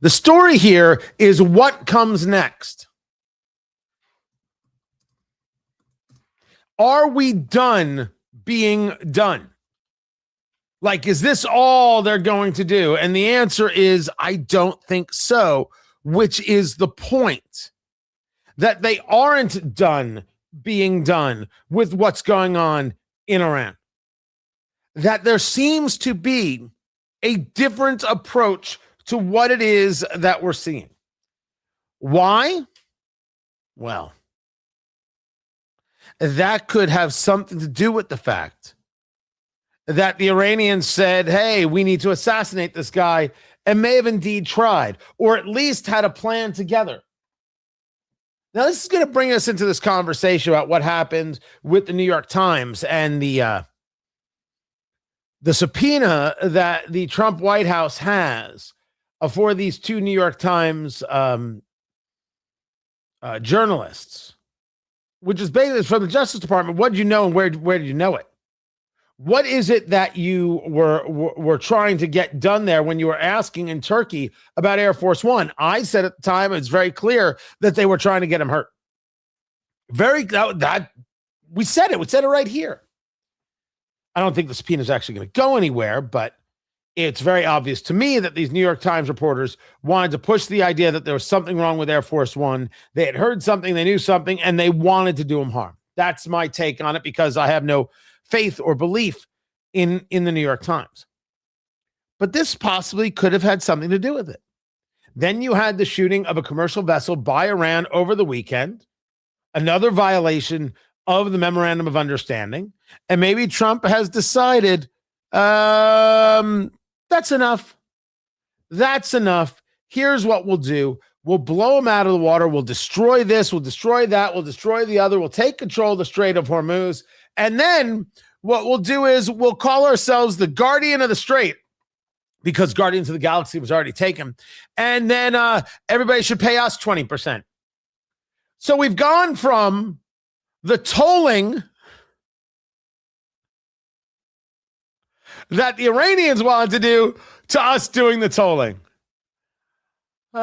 The story here is what comes next. Are we done being done? Like, is this all they're going to do? And the answer is, I don't think so, which is the point. That they aren't done being done with what's going on in Iran. That there seems to be a different approach to what it is that we're seeing. Why? Well, that could have something to do with the fact that the Iranians said, hey, we need to assassinate this guy, and may have indeed tried, or at least had a plan together. Now, this is going to bring us into this conversation about what happened with the New York Times and the subpoena that the Trump White House has for these two New York Times journalists, which is basically from the Justice Department. What did you know, and where did you know it? What is it that you were trying to get done there when you were asking in Turkey about Air Force One? I said at the time, it's very clear that they were trying to get him hurt. We said it. We said it right here. I don't think the subpoena is actually going to go anywhere, but it's very obvious to me that these New York Times reporters wanted to push the idea that there was something wrong with Air Force One. They had heard something, they knew something, and they wanted to do him harm. That's my take on it, because I have no faith or belief in the New York Times. But this possibly could have had something to do with it. Then you had the shooting of a commercial vessel by Iran over the weekend, another violation of the Memorandum of Understanding, and maybe Trump has decided, that's enough. That's enough. Here's what we'll do. We'll blow them out of the water. We'll destroy this. We'll destroy that. We'll destroy the other. We'll take control of the Strait of Hormuz. And then what we'll do is we'll call ourselves the Guardian of the Strait, because Guardians of the Galaxy was already taken. And then everybody should pay us 20%. So we've gone from the tolling that the Iranians wanted to do to us doing the tolling. They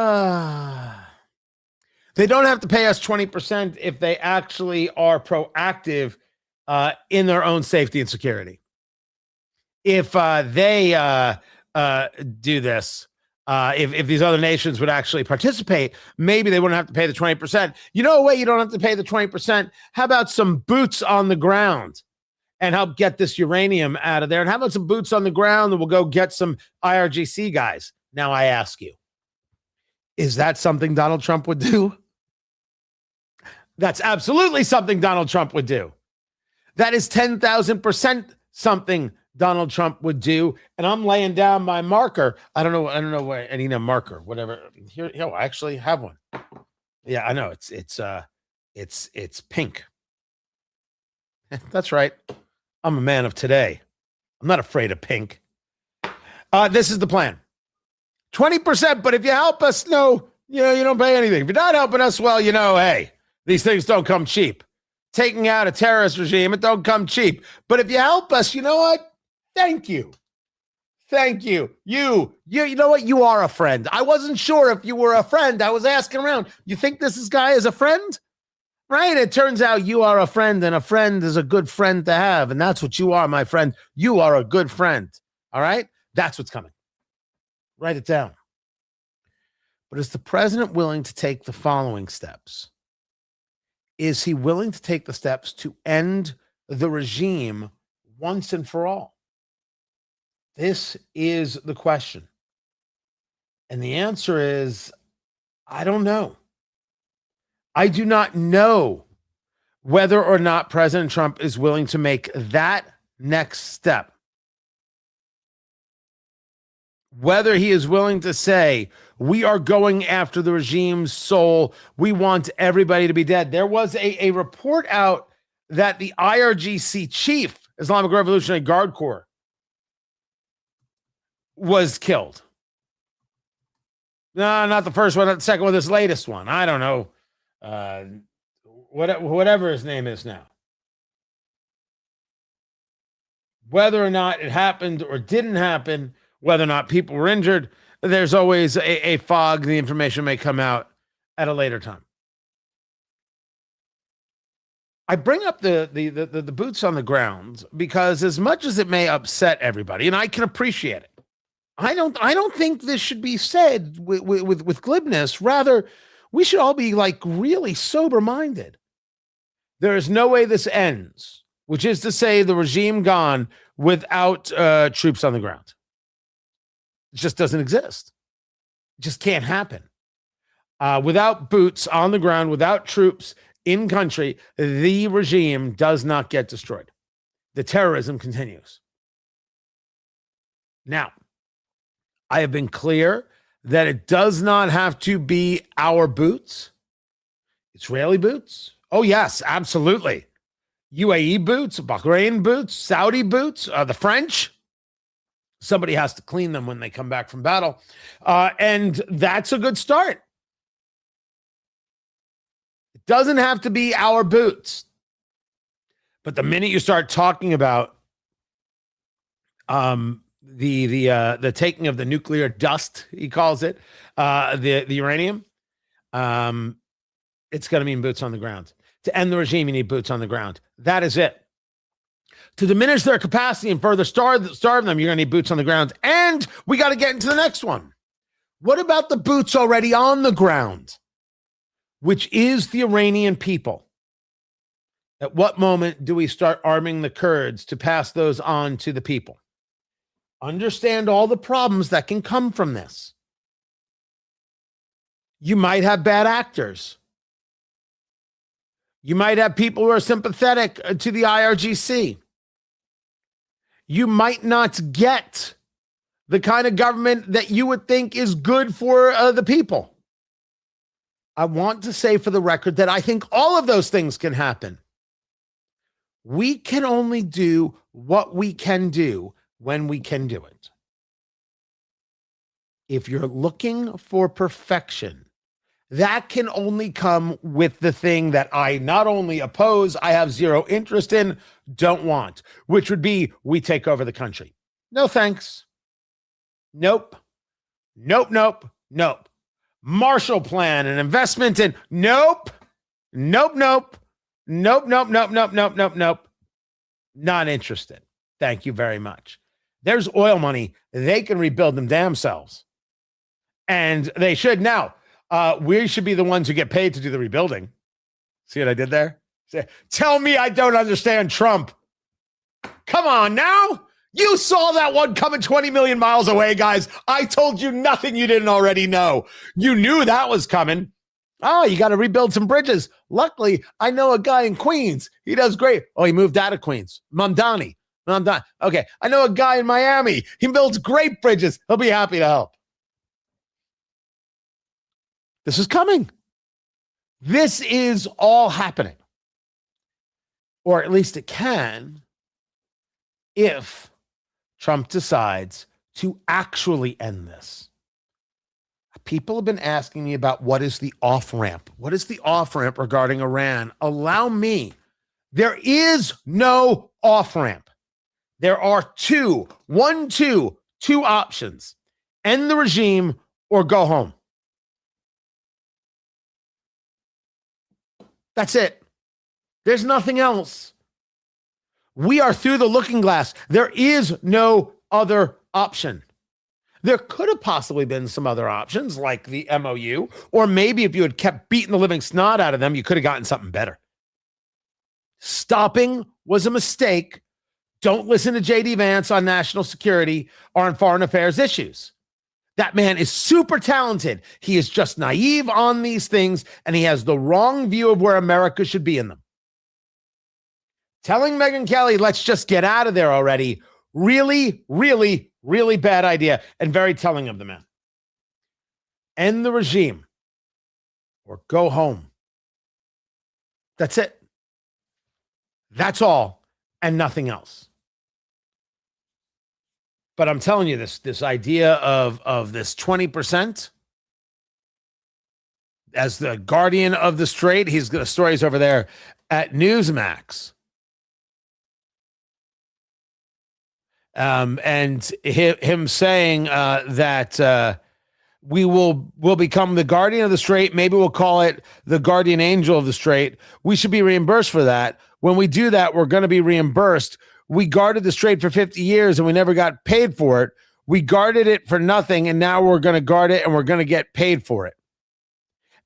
don't have to pay us 20% if they actually are proactive in their own safety and security. If they do this, if these other nations would actually participate, maybe they wouldn't have to pay the 20%. You know a way you don't have to pay the 20%? How about some boots on the ground and help get this uranium out of there? And how about some boots on the ground, and we'll go get some IRGC guys? Now I ask you, is that something Donald Trump would do? That's absolutely something Donald Trump would do. That is 10,000% something Donald Trump would do. And I'm laying down my marker. I don't know where I need a marker, whatever. Here, I actually have one. Yeah, I know. It's pink. That's right. I'm a man of today. I'm not afraid of pink. This is the plan. 20%, but if you help us, no, you don't pay anything. If you're not helping us, well, hey, these things don't come cheap. Taking out a terrorist regime, it don't come cheap. But if you help us, you know what? Thank you. Thank you. You know what? You are a friend. I wasn't sure if you were a friend. I was asking around. You think this guy is a friend? Right? It turns out you are a friend, and a friend is a good friend to have. And that's what you are, my friend. You are a good friend. All right? That's what's coming. Write it down. But is the president willing to take the following steps? Is he willing to take the steps to end the regime once and for all? This is the question. And the answer is, I don't know. I do not know whether or not President Trump is willing to make that next step. Whether he is willing to say, we are going after the regime's soul. We want everybody to be dead. There was a report out that the IRGC chief, Islamic Revolutionary Guard Corps, was killed. No, not the first one, not the second one, this latest one. I don't know. Whatever his name is now. Whether or not it happened or didn't happen, whether or not people were injured, there's always a fog. The information may come out at a later time. I bring up the boots on the ground because as much as it may upset everybody, and I can appreciate it, I don't think this should be said with glibness. Rather, we should all be like really sober minded. There is no way this ends, which is to say the regime gone without troops on the ground. It just doesn't exist. It just can't happen. Without boots on the ground, without troops in country, the regime does not get destroyed. The terrorism continues. Now, I have been clear that it does not have to be our boots. Israeli boots? Oh, yes, absolutely. UAE boots, Bahrain boots, Saudi boots, the French. Somebody has to clean them when they come back from battle. And that's a good start. It doesn't have to be our boots. But the minute you start talking about the taking of the nuclear dust, he calls it, the uranium, it's going to mean boots on the ground. To end the regime, you need boots on the ground. That is it. To diminish their capacity and further starve them, you're going to need boots on the ground. And we got to get into the next one. What about the boots already on the ground, which is the Iranian people? At what moment do we start arming the Kurds to pass those on to the people? Understand all the problems that can come from this. You might have bad actors. You might have people who are sympathetic to the IRGC. You might not get the kind of government that you would think is good for the people. I want to say for the record that I think all of those things can happen. We can only do what we can do when we can do it. If you're looking for perfection, that can only come with the thing that I not only oppose, I have zero interest in, don't want, which would be we take over the country. No thanks. Nope. Nope, nope, nope. Marshall Plan and investment in nope. Nope, nope. Nope, nope, nope, nope, nope, nope, nope. Not interested. Thank you very much. There's oil money. They can rebuild them damn selves. And they should. Now, we should be the ones who get paid to do the rebuilding. See what I did there? Tell me I don't understand Trump. Come on now. You saw that one coming 20 million miles away, guys. I told you nothing you didn't already know. You knew that was coming. Oh, you got to rebuild some bridges. Luckily, I know a guy in Queens. He does great. Oh, he moved out of Queens. Mamdani. Okay, I know a guy in Miami. He builds great bridges. He'll be happy to help. This is coming. This is all happening. Or at least it can if Trump decides to actually end this. People have been asking me about what is the off-ramp. What is the off-ramp regarding Iran? Allow me. There is no off-ramp. There are two options. End the regime or go home. That's it. There's nothing else. We are through the looking glass. There is no other option. There could have possibly been some other options like the MOU, or maybe if you had kept beating the living snot out of them, you could have gotten something better. Stopping was a mistake. Don't listen to J.D. Vance on national security or on foreign affairs issues. That man is super talented. He is just naive on these things, and he has the wrong view of where America should be in them. Telling Megyn Kelly, let's just get out of there already, really, really, really bad idea, and very telling of the man. End the regime or go home. That's it. That's all and nothing else. But I'm telling you, this idea of this 20%, as the guardian of the Strait, he's got stories over there at Newsmax. And him saying that We'll become the guardian of the strait. Maybe we'll call it the guardian angel of the strait. We should be reimbursed for that. When we do that, we're going to be reimbursed. We guarded the strait for 50 years and we never got paid for it. We guarded it for nothing, and now we're going to guard it and we're going to get paid for it.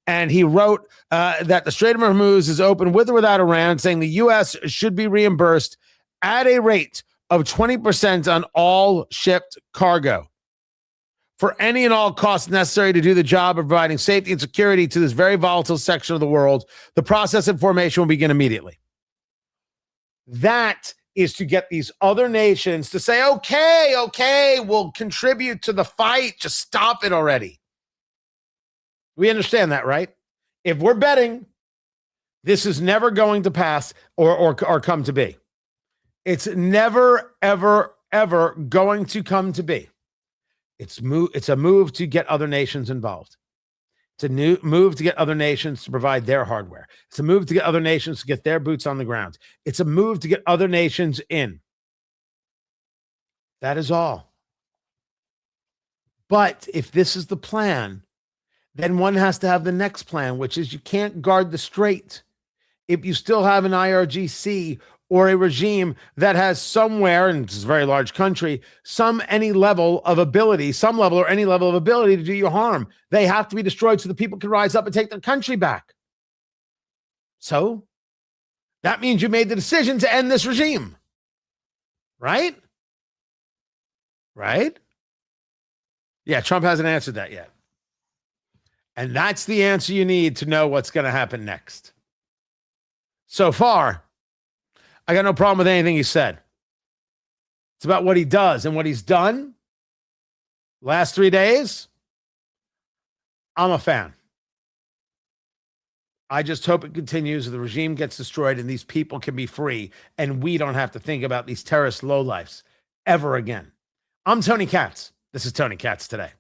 And he wrote that the Strait of Hormuz is open with or without Iran, saying the U.S. should be reimbursed at a rate of 20% on all shipped cargo for any and all costs necessary to do the job of providing safety and security to this very volatile section of the world. The process of formation will begin immediately. That is to get these other nations to say, okay, we'll contribute to the fight. Just stop it already. We understand that, right? If we're betting, this is never going to pass or come to be. It's never, ever, ever going to come to be. It's a move to get other nations involved. It's a new move to get other nations to provide their hardware. It's a move to get other nations to get their boots on the ground. It's a move to get other nations in. That is all. But if this is the plan, then one has to have the next plan, which is you can't guard the strait if you still have an IRGC or a regime that has somewhere, and it's a very large country, some level or any level of ability to do you harm. They have to be destroyed so the people can rise up and take their country back. So that means you made the decision to end this regime. Right? Right? Yeah, Trump hasn't answered that yet. And that's the answer you need to know what's going to happen next. So far, I got no problem with anything he said. It's about what he does and what he's done. Last 3 days, I'm a fan. I just hope it continues, the regime gets destroyed, and these people can be free, and we don't have to think about these terrorist lowlifes ever again. I'm Tony Katz. This is Tony Katz Today.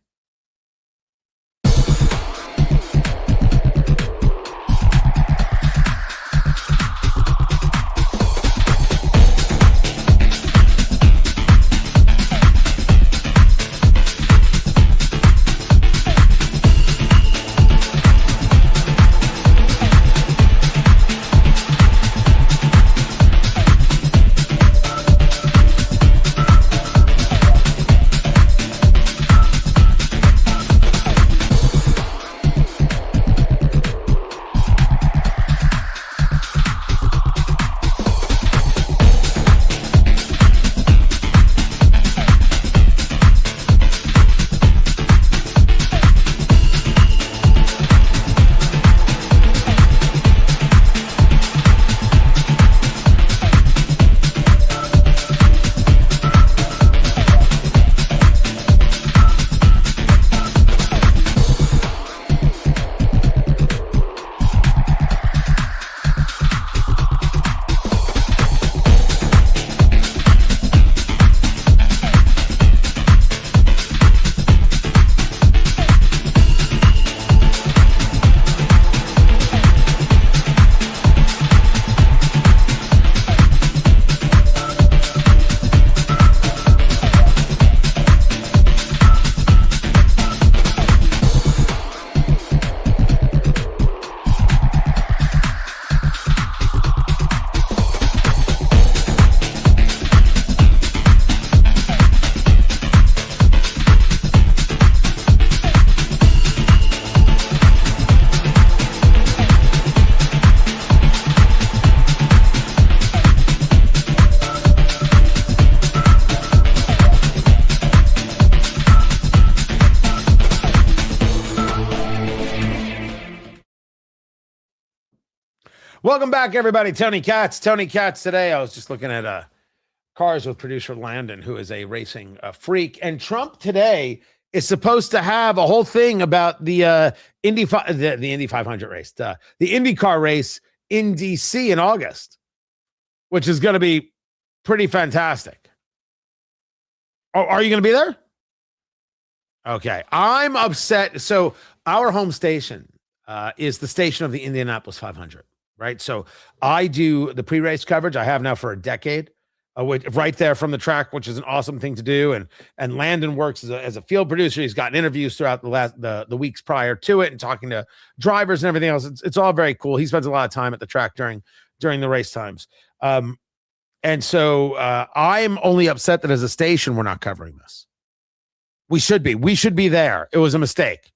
Welcome back, everybody. Tony Katz. Tony Katz Today. I was just looking at cars with producer Landon, who is a racing freak. And Trump today is supposed to have a whole thing about the Indy 500 race, the IndyCar race in DC in August, which is going to be pretty fantastic. Oh, are you going to be there? Okay. I'm upset. So our home station is the station of the Indianapolis 500. Right. So I do the pre-race coverage. I have now for a decade. right there from the track, which is an awesome thing to do. And Landon works as a field producer. He's gotten interviews throughout the weeks prior to it and talking to drivers and everything else. It's all very cool. He spends a lot of time at the track during the race times. And so I'm only upset that as a station, we're not covering this. We should be there. It was a mistake.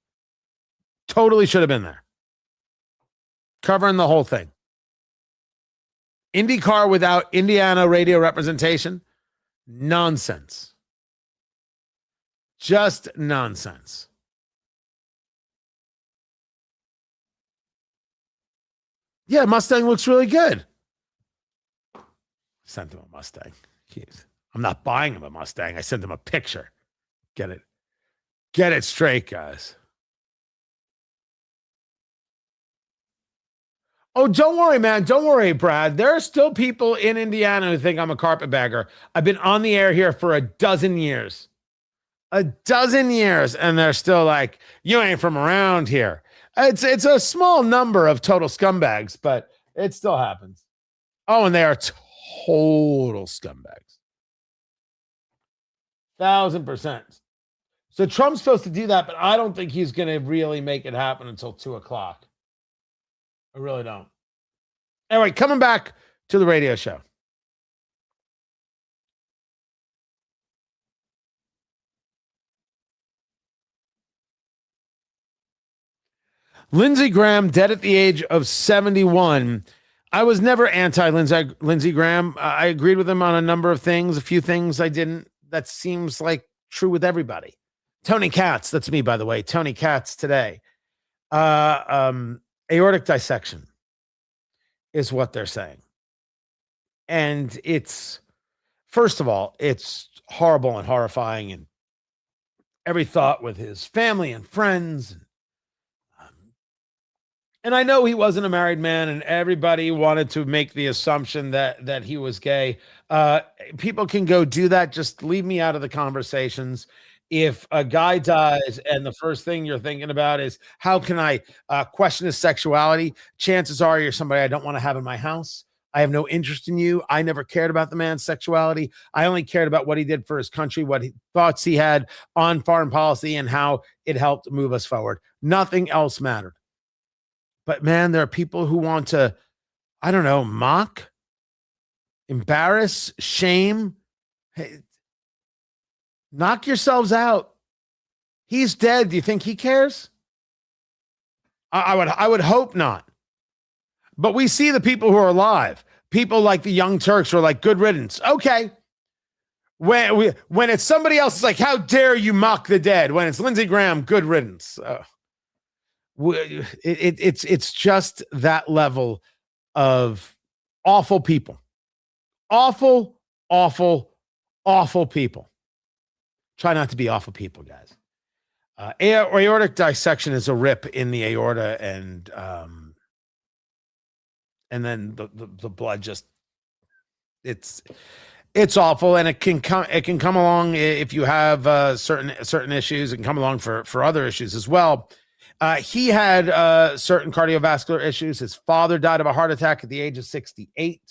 Totally should have been there. Covering the whole thing. IndyCar without Indiana radio representation? Nonsense. Just nonsense. Yeah, Mustang looks really good. Sent him a Mustang. I'm not buying him a Mustang. I sent him a picture. Get it straight, guys. Oh, don't worry, man. Don't worry, Brad. There are still people in Indiana who think I'm a carpetbagger. I've been on the air here for 12 years. 12 years. And they're still like, you ain't from around here. It's a small number of total scumbags, but it still happens. Oh, and they are total scumbags. 1,000%. So Trump's supposed to do that, but I don't think he's going to really make it happen until 2:00. I really don't. Anyway, coming back to the radio show. Lindsey Graham dead at the age of 71. I was never anti-Lindsey Graham. I agreed with him on a number of things. A few things I didn't. That seems like true with everybody. Tony Katz, that's me, by the way. Tony Katz today. Aortic dissection is what they're saying. And it's, first of all, it's horrible and horrifying, and every thought with his family and friends. And I know he wasn't a married man, and everybody wanted to make the assumption that he was gay. People can go do that. Just leave me out of the conversations. If a guy dies and the first thing you're thinking about is, how can I question his sexuality? Chances are you're somebody I don't want to have in my house. I have no interest in you. I never cared about the man's sexuality. I only cared about what he did for his country, thoughts he had on foreign policy, and how it helped move us forward. Nothing else mattered. But man, there are people who want to, I don't know, mock, embarrass, shame. Hey, knock yourselves out. He's dead. Do you think he cares? I would hope not. But we see the people who are alive. People like the Young Turks who are like, good riddance. Okay. When it's somebody else, it's like, how dare you mock the dead? When it's Lindsey Graham, good riddance. It's just that level of awful people. Awful, awful, awful people. Try not to be awful people, guys. Aortic dissection is a rip in the aorta, and then the blood just, it's awful, and it can come along if you have certain issues. It can come along for other issues as well. He had certain cardiovascular issues. His father died of a heart attack at the age of 68.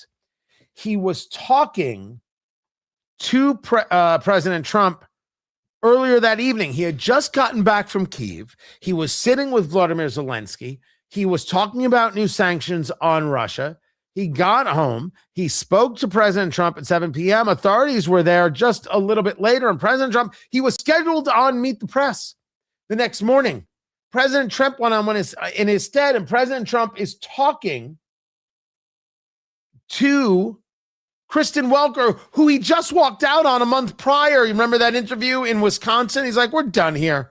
He was talking to President Trump earlier that evening. He had just gotten back from Kyiv. He was sitting with Vladimir Zelensky. He was talking about new sanctions on Russia. He got home. He spoke to President Trump at 7 p.m. Authorities were there just a little bit later, and President Trump, he was scheduled on Meet the Press the next morning. President Trump went on in his stead, and President Trump is talking to Kristen Welker, who he just walked out on a month prior. You remember that interview in Wisconsin? He's like, we're done here.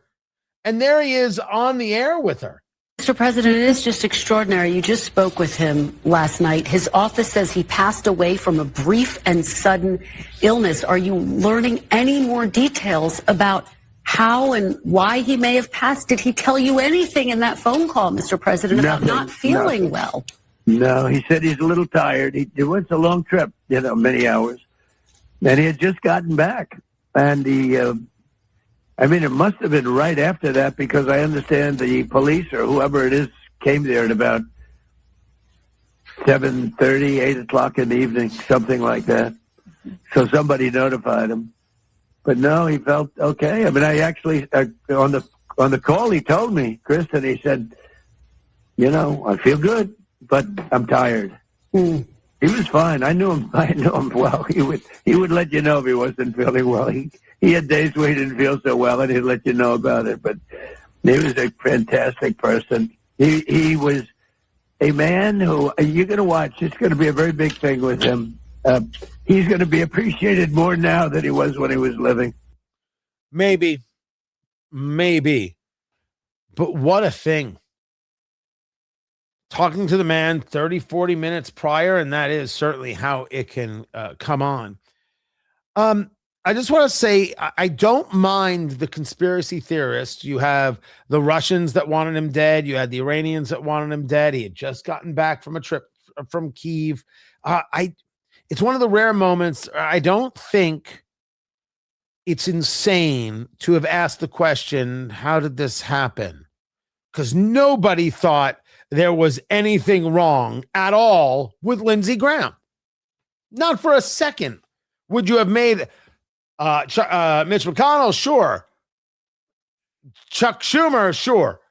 And there he is on the air with her. Mr. President, it is just extraordinary. You just spoke with him last night. His office says he passed away from a brief and sudden illness. Are you learning any more details about how and why he may have passed? Did he tell you anything in that phone call, Mr. President, about not feeling well? No, he said he's a little tired. It was a long trip, many hours. And he had just gotten back. And it must have been right after that, because I understand the police or whoever it is came there at about 7:30, 8 o'clock in the evening, something like that. So somebody notified him. But no, he felt okay. I mean, I actually, on the call, he told me, Kristen, he said, I feel good, but I'm tired. Mm. He was fine. I knew him well. He would let you know if he wasn't feeling well. He had days where he didn't feel so well, and he'd let you know about it. But he was a fantastic person. He was a man who you're going to watch. It's going to be a very big thing with him. He's going to be appreciated more now than he was when he was living. Maybe. But what a thing. Talking to the man 30, 40 minutes prior, and that is certainly how it can come on. I just want to say I don't mind the conspiracy theorists. You have the Russians that wanted him dead. You had the Iranians that wanted him dead. He had just gotten back from a trip from Kyiv. It's one of the rare moments. I don't think it's insane to have asked the question, how did this happen? Because nobody thought there was anything wrong at all with Lindsey Graham. Not for a second. Would you have made Mitch McConnell? Sure. Chuck Schumer? Sure.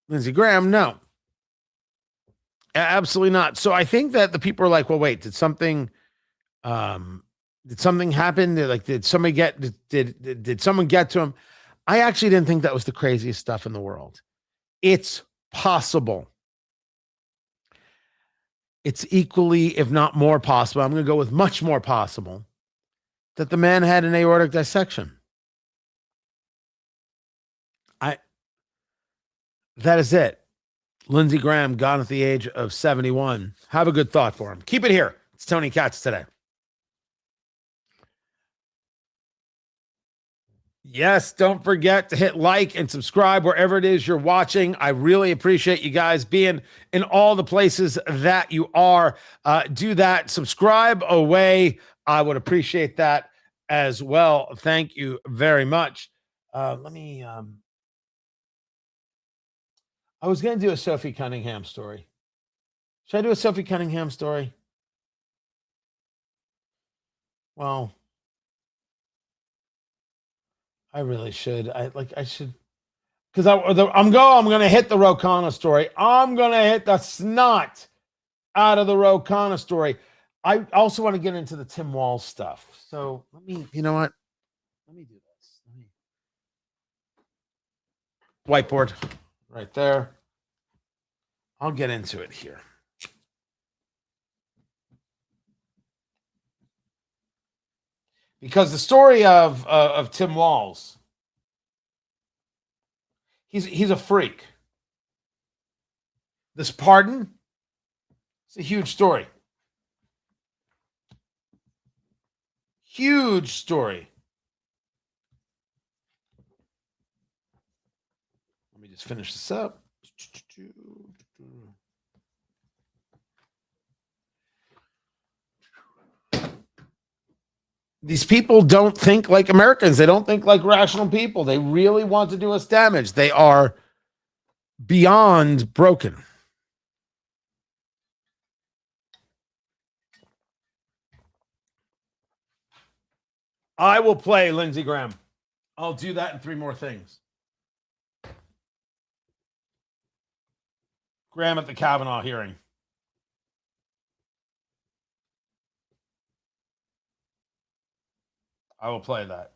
Lindsey Graham? No. Absolutely not. So I think that the people are like, well, wait, did something happen? Did somebody did someone get to him? I actually didn't think that was the craziest stuff in the world. It's possible. It's equally, if not more possible, I'm going to go with much more possible, that the man had an aortic dissection. That is it. Lindsey Graham gone at the age of 71. Have a good thought for him. Keep it here. It's Tony Katz today. Yes, don't forget to hit like and subscribe wherever it is you're watching. I really appreciate you guys being in all the places that you are. Do that. Subscribe away. I would appreciate that as well. Thank you very much. I was going to do a Sophie Cunningham story. Should I do a Sophie Cunningham story? Well, I really should. I should, because I'm going to hit the Ro Khanna story. I'm going to hit the snot out of the Ro Khanna story. I also want to get into the Tim Walz stuff. So you know what? Let me do this. Whiteboard right there. I'll get into it here. Because the story of Tim Walz, he's a freak. This pardon, it's a huge story. Huge story. Let me just finish this up. These people don't think like Americans. They don't think like rational people. They really want to do us damage. They are beyond broken. I will play Lindsey Graham. I'll do that in 3 more things. Graham at the Kavanaugh hearing. I will play that.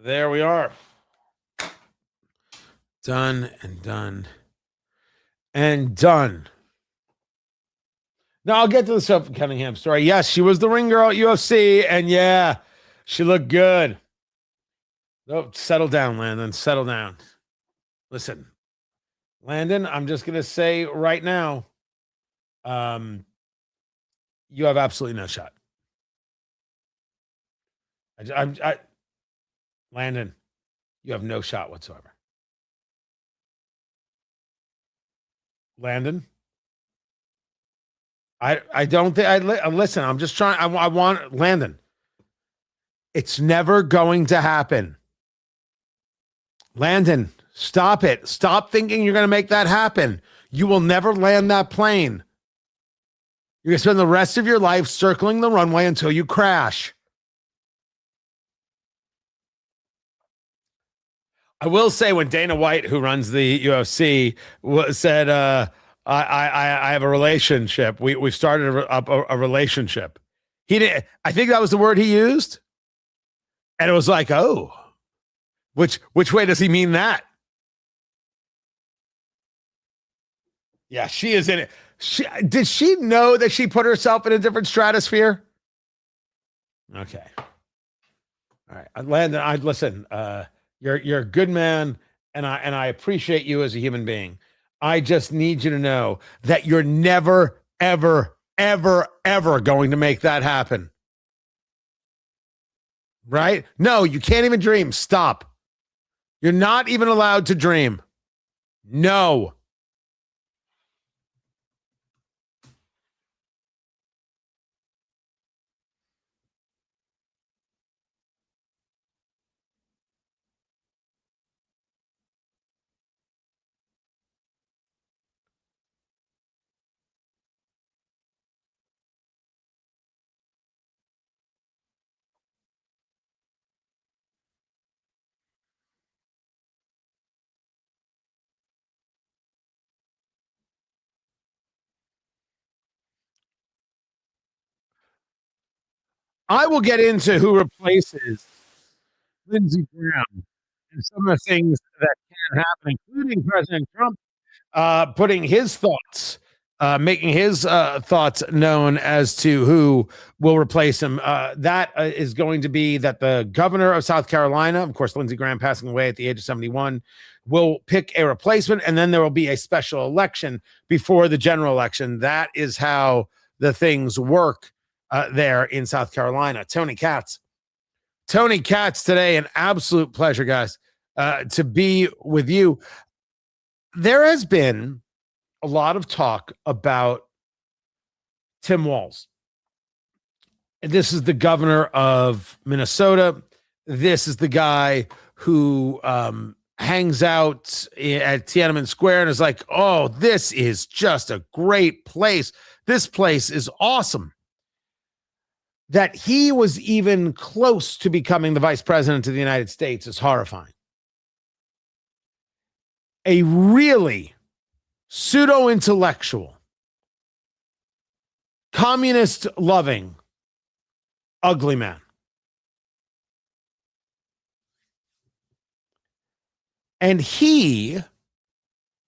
There we are. Done and done and done. Now I'll get to the Sophie Cunningham story. Yes, she was the ring girl at UFC, and yeah, she looked good. Oh, settle down, Landon. Settle down. Listen, Landon, I'm just gonna say right now, you have absolutely no shot. Landon, you have no shot whatsoever. Landon, I don't think listen. I'm just trying. I want Landon. It's never going to happen. Landon, Stop it. Stop thinking you're going to make that happen. You will never land that plane. You're going to spend the rest of your life circling the runway until you crash. I will say, when Dana White, who runs the UFC, said, I have a relationship. We've started a relationship. He didn't. I think that was the word he used. And it was like, oh, which way does he mean that? Yeah, she is in it. Did she know that she put herself in a different stratosphere? Okay. All right, Landon. Listen. You're a good man, and I appreciate you as a human being. I just need you to know that you're never, ever, ever, ever going to make that happen. Right? No, you can't even dream. Stop. You're not even allowed to dream. No. I will get into who replaces Lindsey Graham and some of the things that can happen, including President Trump putting his thoughts, making his thoughts known as to who will replace him. That is going to be that the governor of South Carolina, of course, Lindsey Graham passing away at the age of 71, will pick a replacement, and then there will be a special election before the general election. That is how the things work there in South Carolina. Tony Katz today, an absolute pleasure, guys, to be with you. There has been a lot of talk about Tim Walz. This is the governor of Minnesota. This is the guy who hangs out at Tiananmen Square and is like, oh, this is just a great place. This place is awesome. That he was even close to becoming the vice president of the United States is horrifying. A really pseudo-intellectual, communist-loving, ugly man. And he,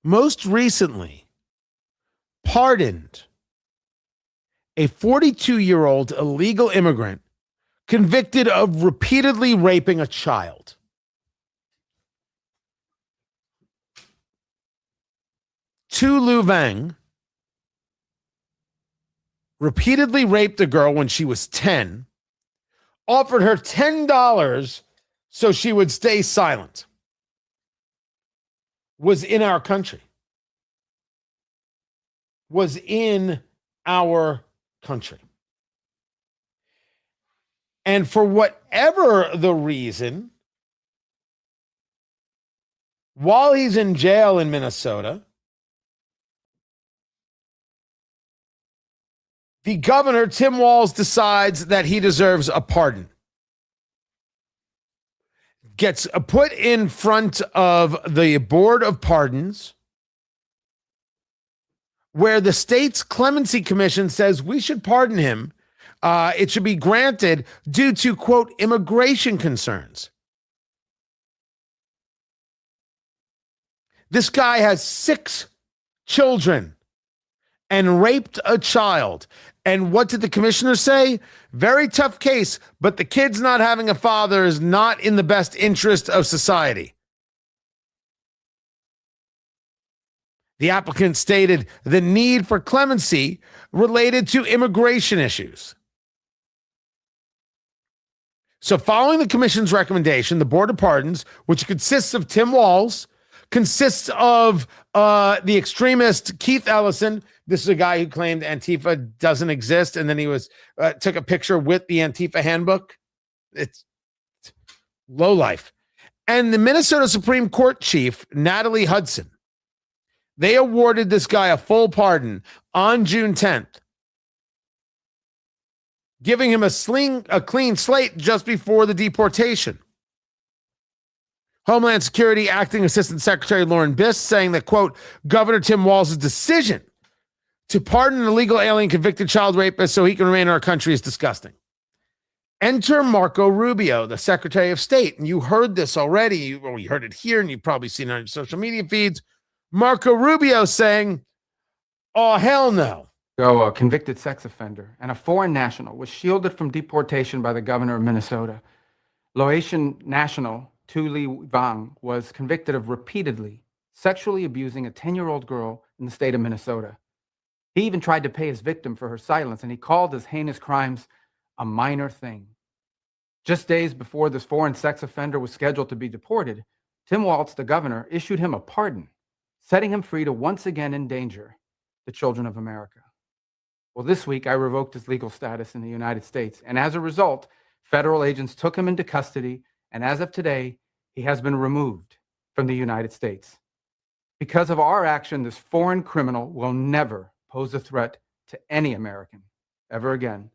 most recently, pardoned a 42-year-old illegal immigrant convicted of repeatedly raping a child. Tu Lu Vang repeatedly raped a girl when she was 10, offered her $10 so she would stay silent, was in our country. Was in our country. And for whatever the reason, while he's in jail in Minnesota, the governor, Tim Walz, decides that he deserves a pardon. Gets put in front of the Board of Pardons, where the state's clemency commission says we should pardon him. It should be granted due to, quote, immigration concerns. This guy has 6 children and raped a child. And what did the commissioner say? Very tough case, but the kid's not having a father is not in the best interest of society. The applicant stated the need for clemency related to immigration issues. So following the commission's recommendation, the Board of Pardons, which consists of Tim Walz, consists of the extremist Keith Ellison. This is a guy who claimed Antifa doesn't exist, and then he took a picture with the Antifa handbook. It's low life. And the Minnesota Supreme Court chief, Natalie Hudson, they awarded this guy a full pardon on June 10th, giving him a clean slate just before the deportation. Homeland Security Acting Assistant Secretary Lauren Biss saying that, quote, Governor Tim Walz's decision to pardon an illegal alien convicted child rapist so he can remain in our country is disgusting. Enter Marco Rubio, the Secretary of State. And you heard this already. Well, you heard it here, and you've probably seen it on your social media feeds. Marco Rubio saying, oh, hell no. A convicted sex offender and a foreign national was shielded from deportation by the governor of Minnesota. Laotian national Tu Ly Vang was convicted of repeatedly sexually abusing a 10-year-old girl in the state of Minnesota. He even tried to pay his victim for her silence, and he called his heinous crimes a minor thing. Just days before this foreign sex offender was scheduled to be deported, Tim Walz, the governor, issued him a pardon, setting him free to once again endanger the children of America. Well, this week I revoked his legal status in the United States, and as a result, federal agents took him into custody, and as of today, he has been removed from the United States. Because of our action, this foreign criminal will never pose a threat to any American ever again.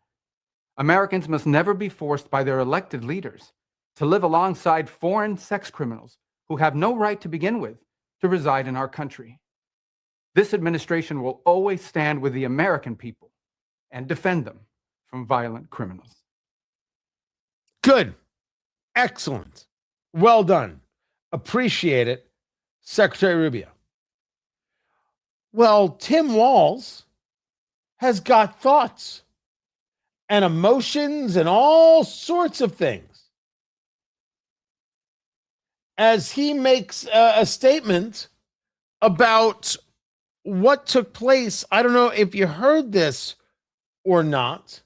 Americans must never be forced by their elected leaders to live alongside foreign sex criminals who have no right to begin with to reside in our country. This administration will always stand with the American people and defend them from violent criminals. Good. Excellent. Well done. Appreciate it, Secretary Rubio. Well, Tim Walz has got thoughts and emotions and all sorts of things as he makes a statement about what took place. I don't know if you heard this or not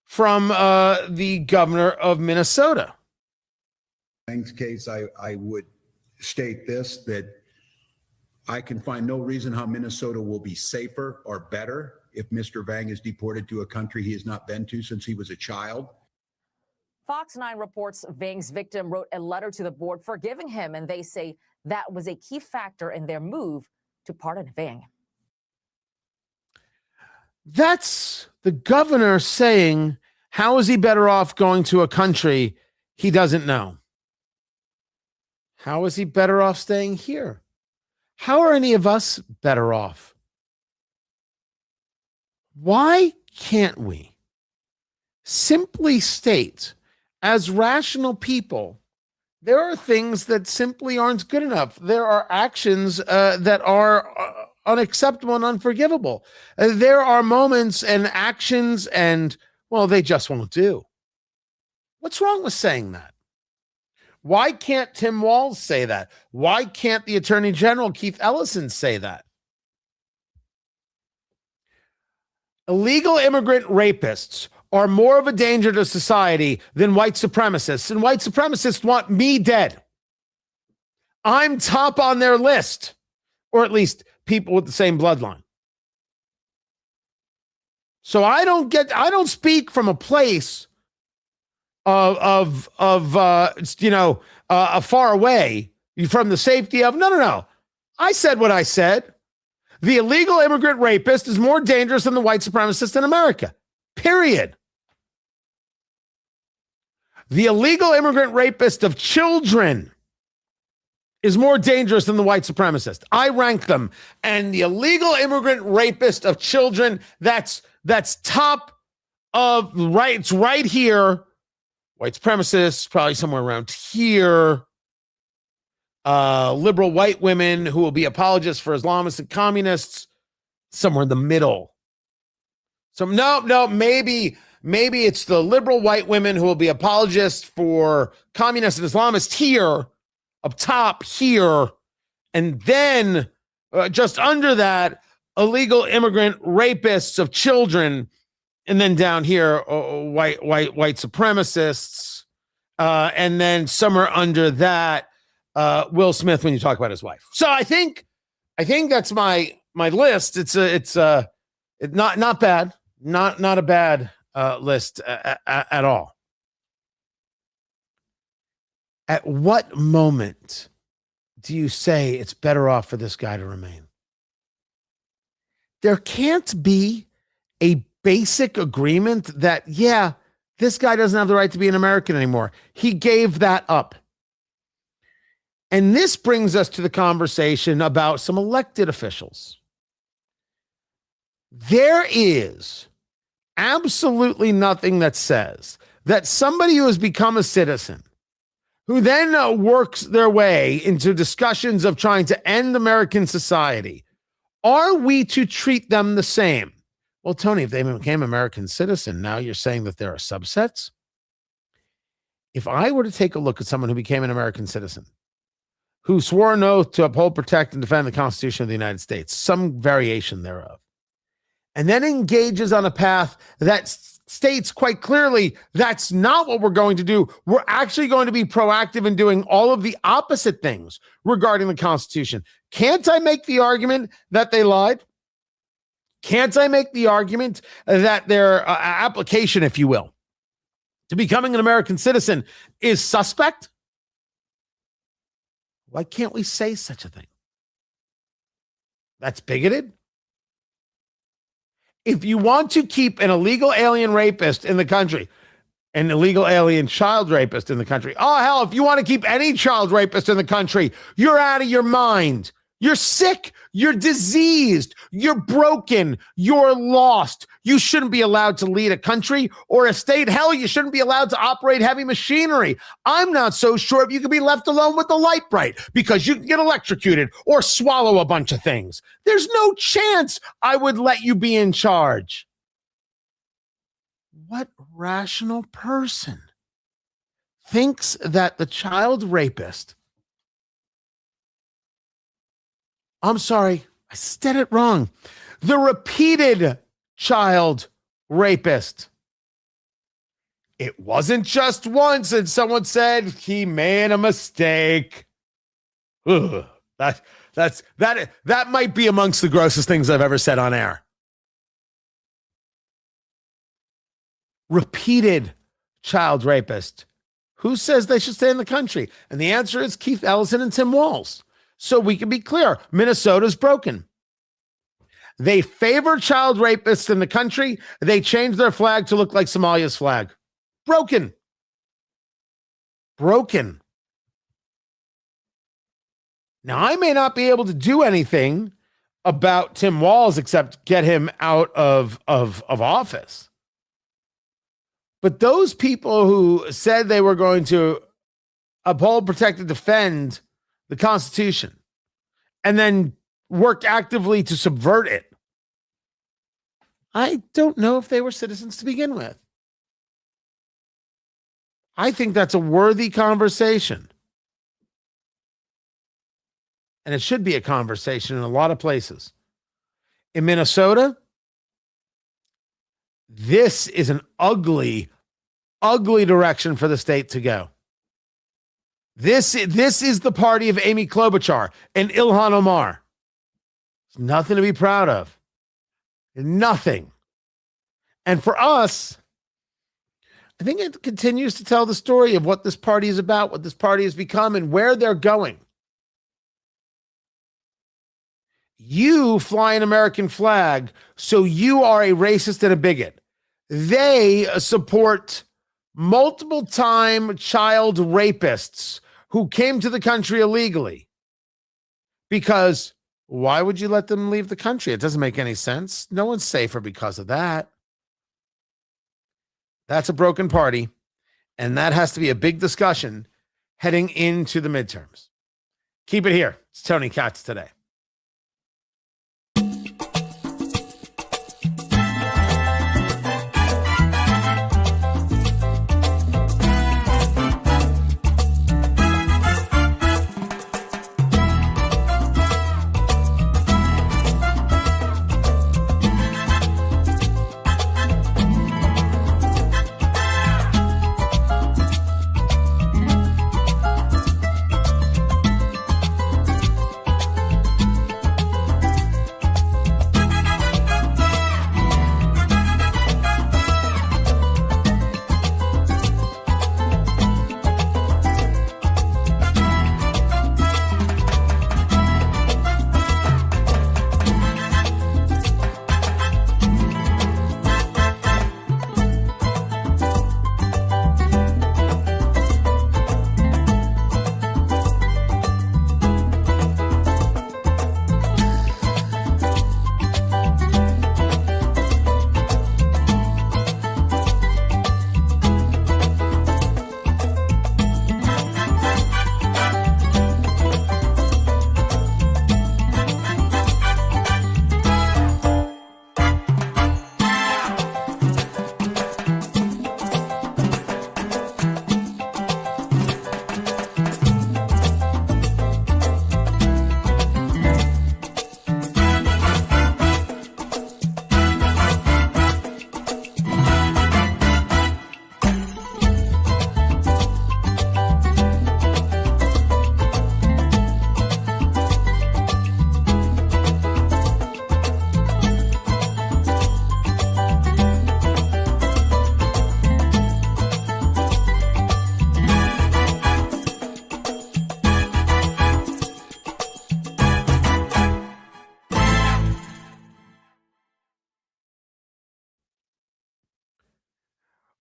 from the governor of Minnesota. Vang's case, I would state this, that I can find no reason how Minnesota will be safer or better if Mr. Vang is deported to a country he has not been to since he was a child. Fox 9 reports Vang's victim wrote a letter to the board forgiving him, and they say that was a key factor in their move to pardon Vang. That's the governor saying, how is he better off going to a country he doesn't know? How is he better off staying here? How are any of us better off? Why can't we simply state, as rational people, there are things that simply aren't good enough. There are actions that are unacceptable and unforgivable. There are moments and actions and, well, they just won't do. What's wrong with saying that? Why can't Tim Walz say that? Why can't the Attorney General, Keith Ellison, say that? Illegal immigrant rapists are more of a danger to society than white supremacists, and white supremacists want me dead. I'm top on their list, or at least people with the same bloodline. So I don't speak from a place of far away from the safety of, no. I said what I said. The illegal immigrant rapist is more dangerous than the white supremacist in America. Period. The illegal immigrant rapist of children is more dangerous than the white supremacist. I rank them. And the illegal immigrant rapist of children, that's top of right. It's right here. White supremacists, probably somewhere around here. Liberal white women who will be apologists for Islamists and communists, somewhere in the middle. So no, maybe it's the liberal white women who will be apologists for communists and Islamists here, up top here, and then just under that, illegal immigrant rapists of children, and then down here, white supremacists, and then somewhere under that, Will Smith when you talk about his wife. So I think that's my list. It's not bad, not a bad list at all. At what moment do you say it's better off for this guy to remain? There can't be a basic agreement that, yeah, this guy doesn't have the right to be an American anymore. He gave that up. And this brings us to the conversation about some elected officials. There is absolutely nothing that says that somebody who has become a citizen, who then works their way into discussions of trying to end American society, are we to treat them the same? Well, Tony, if they became American citizen, now you're saying that there are subsets? If I were to take a look at someone who became an American citizen, who swore an oath to uphold, protect, and defend the Constitution of the United States, some variation thereof, and then engages on a path that states quite clearly that's not what we're going to do. We're actually going to be proactive in doing all of the opposite things regarding the Constitution. Can't I make the argument that they lied? Can't I make the argument that their application, if you will, to becoming an American citizen is suspect? Why can't we say such a thing? That's bigoted. If you want to keep an illegal alien rapist in the country, an illegal alien child rapist in the country, oh, hell, if you want to keep any child rapist in the country, you're out of your mind. You're sick. You're diseased. You're broken. You're lost. You shouldn't be allowed to lead a country or a state. Hell, you shouldn't be allowed to operate heavy machinery. I'm not so sure if you could be left alone with the light bright because you can get electrocuted or swallow a bunch of things. There's no chance I would let you be in charge. What rational person thinks that the child rapist, I'm sorry, I said it wrong, the repeated child rapist, it wasn't just once and someone said he made a mistake. Ugh, that might be amongst the grossest things I've ever said on air. Repeated child rapist. Who says they should stay in the country? And the answer is Keith Ellison and Tim Walz. So we can be clear, Minnesota's broken. They favor child rapists in the country. They changed their flag to look like Somalia's flag. Broken. Broken. Now, I may not be able to do anything about Tim Walz except get him out of office. But those people who said they were going to uphold, protect, and defend the Constitution and then work actively to subvert it, I don't know if they were citizens to begin with. I think that's a worthy conversation. And it should be a conversation in a lot of places. In Minnesota, this is an ugly, ugly direction for the state to go. This is the party of Amy Klobuchar and Ilhan Omar. It's nothing to be proud of. Nothing. And for us, I think it continues to tell the story of what this party is about, what this party has become, and where they're going. You fly an American flag, so you are a racist and a bigot. They support multiple-time child rapists who came to the country illegally. Because why would you let them leave the country? It doesn't make any sense. No one's safer because of that. That's a broken party, and that has to be a big discussion heading into the midterms. Keep it here. It's Tony Katz Today.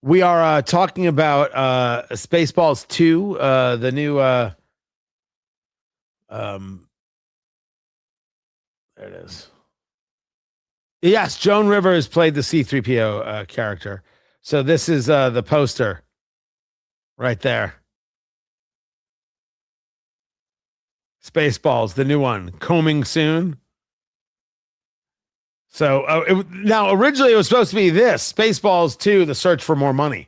We are talking about Spaceballs 2, the new there it is. Yes, Joan Rivers played the C-3PO character. So this is the poster right there. Spaceballs, the new one, coming soon. So now originally it was supposed to be this, Spaceballs 2, The Search for More Money.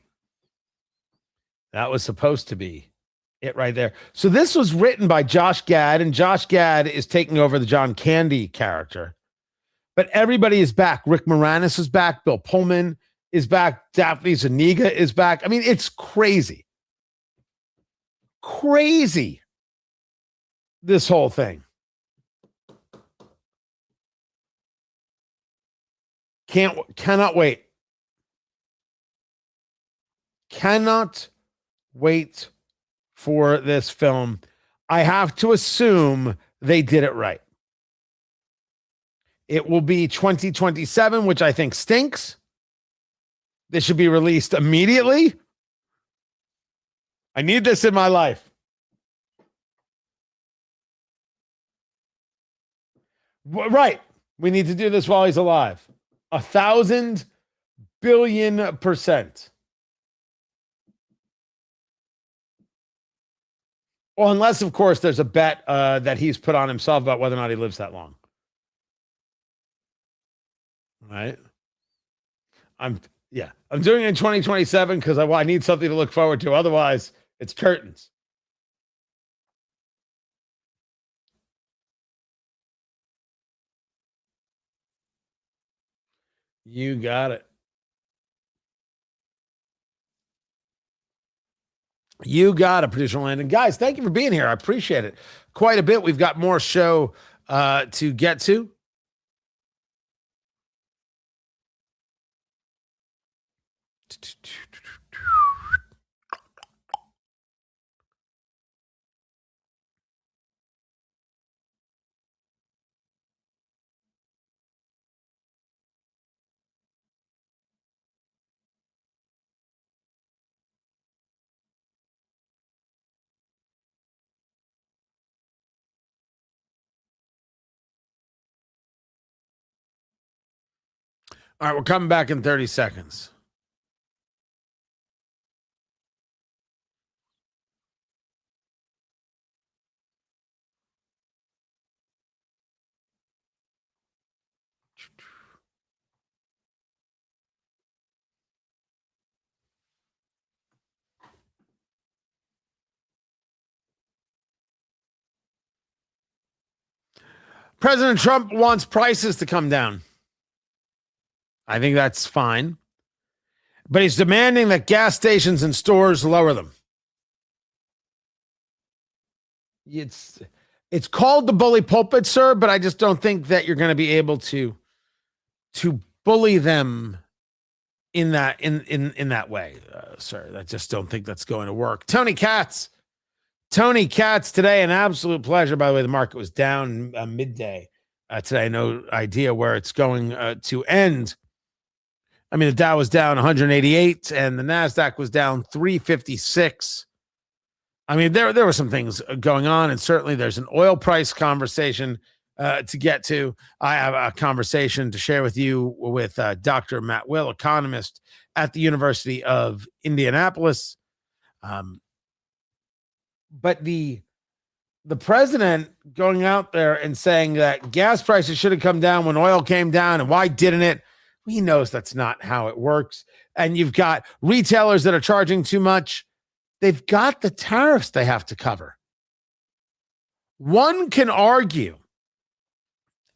That was supposed to be it right there. So this was written by Josh Gad, and Josh Gad is taking over the John Candy character. But everybody is back. Rick Moranis is back. Bill Pullman is back. Daphne Zuniga is back. I mean, it's crazy. Crazy. This whole thing. Cannot wait. Cannot wait for this film. I have to assume they did it right. It will be 2027, which I think stinks. This should be released immediately. I need this in my life. Right. We need to do this while he's alive. 1,000 billion%. Well, unless, of course, there's a bet that he's put on himself about whether or not he lives that long. Right? I'm doing it in 2027 because I need something to look forward to. Otherwise, it's curtains. You got it. You got it, producer Landon. Guys, thank you for being here. I appreciate it quite a bit. We've got more show to get to. All right, we're coming back in 30 seconds. President Trump wants prices to come down. I think that's fine. But he's demanding that gas stations and stores lower them. It's called the bully pulpit, sir, but I just don't think that you're going to be able to bully them in that way, sir. I just don't think that's going to work. Tony Katz today, an absolute pleasure. By the way, the market was down midday today. No idea where it's going to end. I mean, the Dow was down 188 and the NASDAQ was down 356. I mean, there were some things going on, and certainly there's an oil price conversation to get to. I have a conversation to share with you with Dr. Matt Will, economist at the University of Indianapolis. But the president going out there and saying that gas prices should have come down when oil came down, and why didn't it? He knows that's not how it works. And you've got retailers that are charging too much. They've got the tariffs they have to cover. One can argue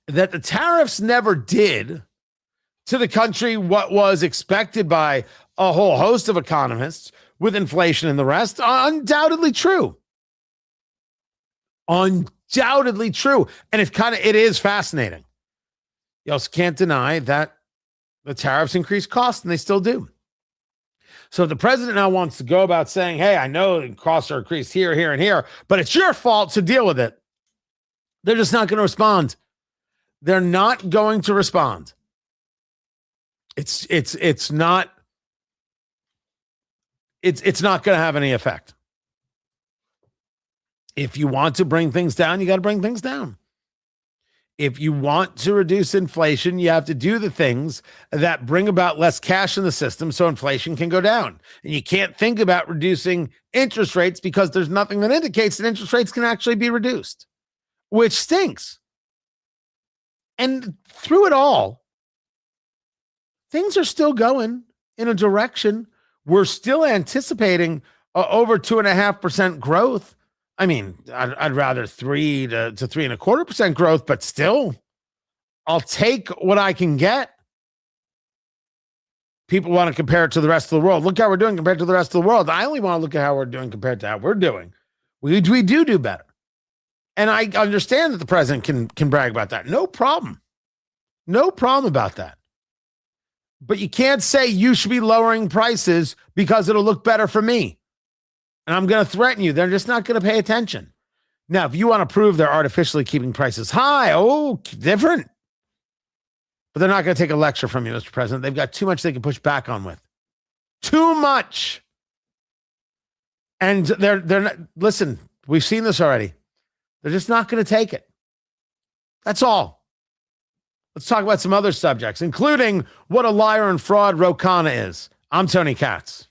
that the tariffs never did to the country what was expected by a whole host of economists with inflation and the rest. Undoubtedly true. Undoubtedly true. And it is fascinating. You also can't deny that the tariffs increase costs, and they still do. So the president now wants to go about saying, hey, I know the costs are increased here, here, and here, but it's your fault to deal with it. They're just not going to respond. They're not going to respond. It's not it's not going to have any effect. If you want to bring things down, you got to bring things down. If you want to reduce inflation, you have to do the things that bring about less cash in the system so inflation can go down. And you can't think about reducing interest rates because there's nothing that indicates that interest rates can actually be reduced, which stinks. And through it all, things are still going in a direction. We're still anticipating over 2.5% growth. I mean, I'd rather 3 to 3.25% growth, but still, I'll take what I can get. People want to compare it to the rest of the world. Look how we're doing compared to the rest of the world. I only want to look at how we're doing compared to how we're doing. We do better. And I understand that the president can brag about that. No problem. No problem about that. But you can't say you should be lowering prices because it'll look better for me. And I'm going to threaten you. They're just not going to pay attention. Now, if you want to prove they're artificially keeping prices high, different. But they're not going to take a lecture from you, Mr. President. They've got too much they can push back on with. Too much. And they're not, listen, we've seen this already. They're just not going to take it. That's all. Let's talk about some other subjects, including what a liar and fraud Ro Khanna is. I'm Tony Katz.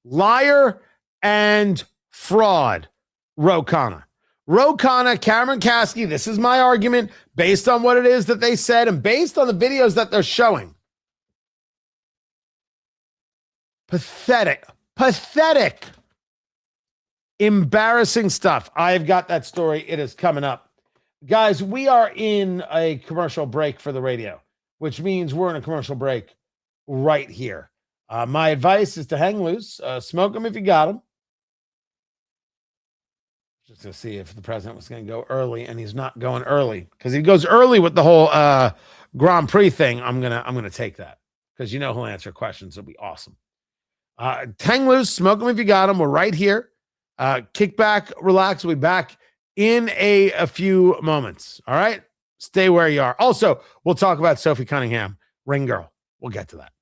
Liar and fraud, Ro Khanna. Ro Khanna, Cameron Kasky, this is my argument based on what it is that they said and based on the videos that they're showing. Pathetic, embarrassing stuff. I've got that story. It is coming up. Guys, we are in a commercial break for the radio, which means we're in a commercial break right here. My advice is to hang loose, smoke them if you got them. Just to see if the president was going to go early, and he's not going early because he goes early with the whole Grand Prix thing. I'm gonna take that because he'll answer questions. It'll be awesome. Hang loose, smoke them if you got them. We're right here. Kick back, relax. We'll be back in a few moments. All right, stay where you are. Also, we'll talk about Sophie Cunningham, Ring Girl. We'll get to that.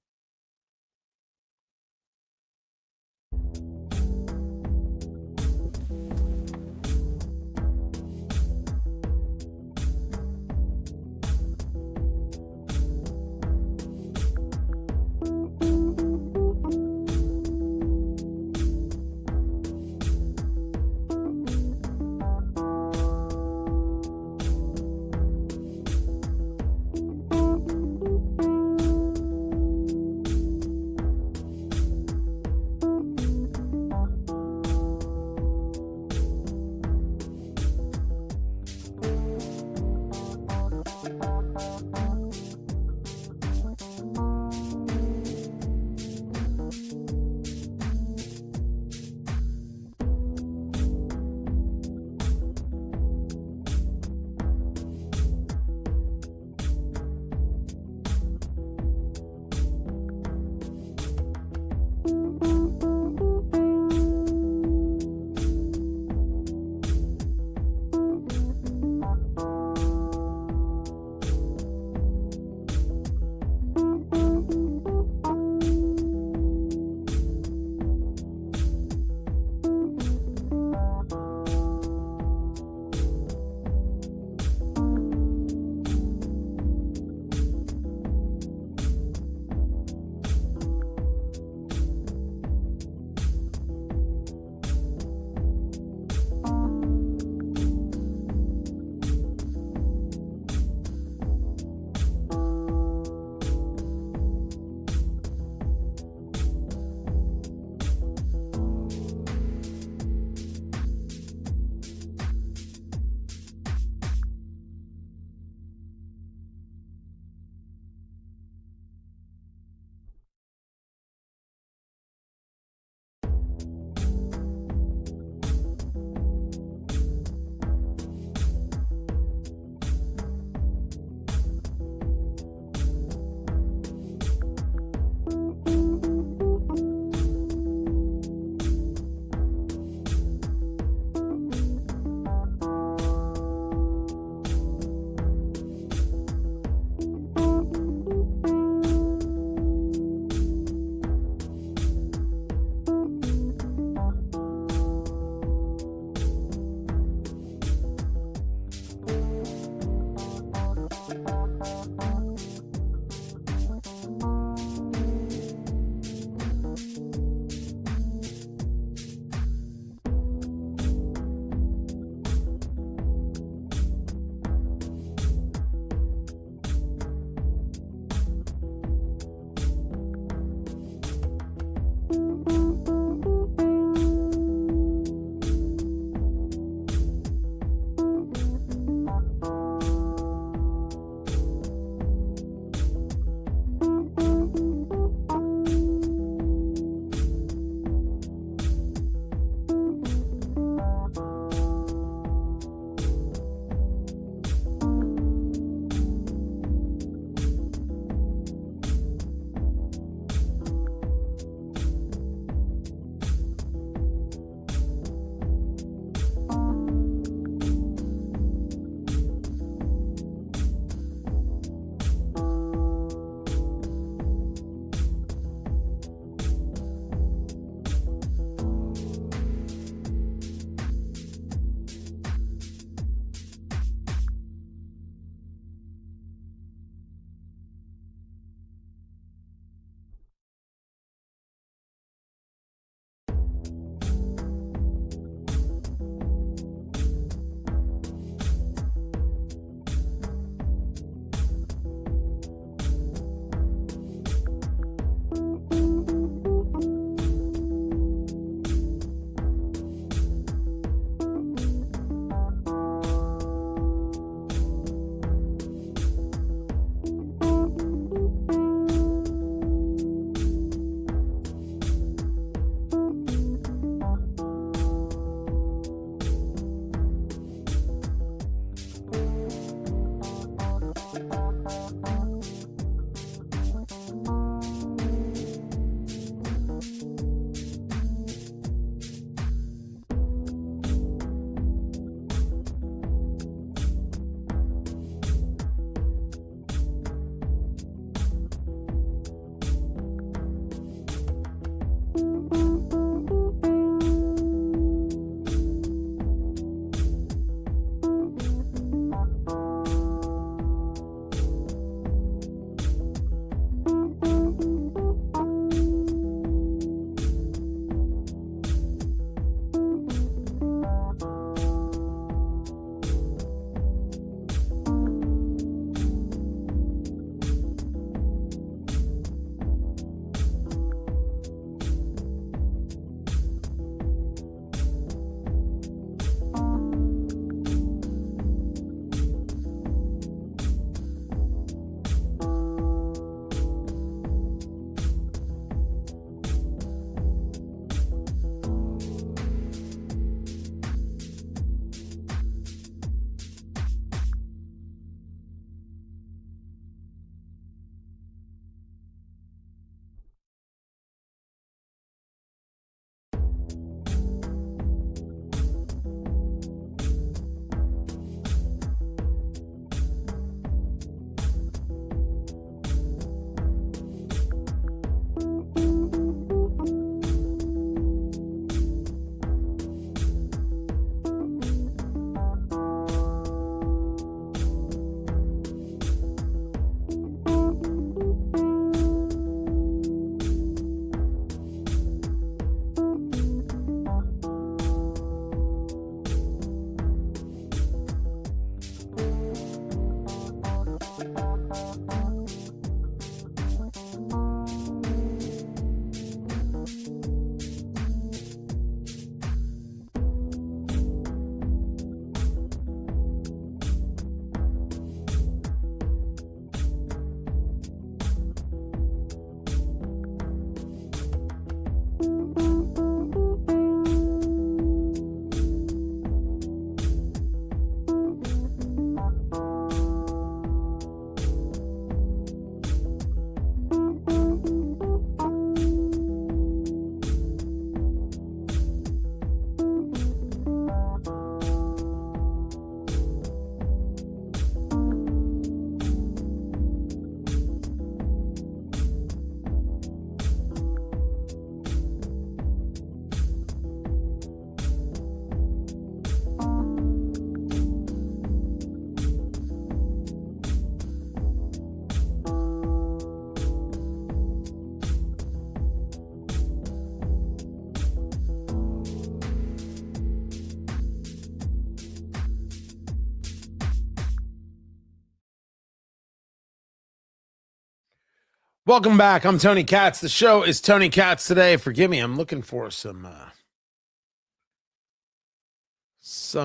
Welcome back. I'm Tony Katz. The show is Tony Katz Today. Forgive me, I'm looking for some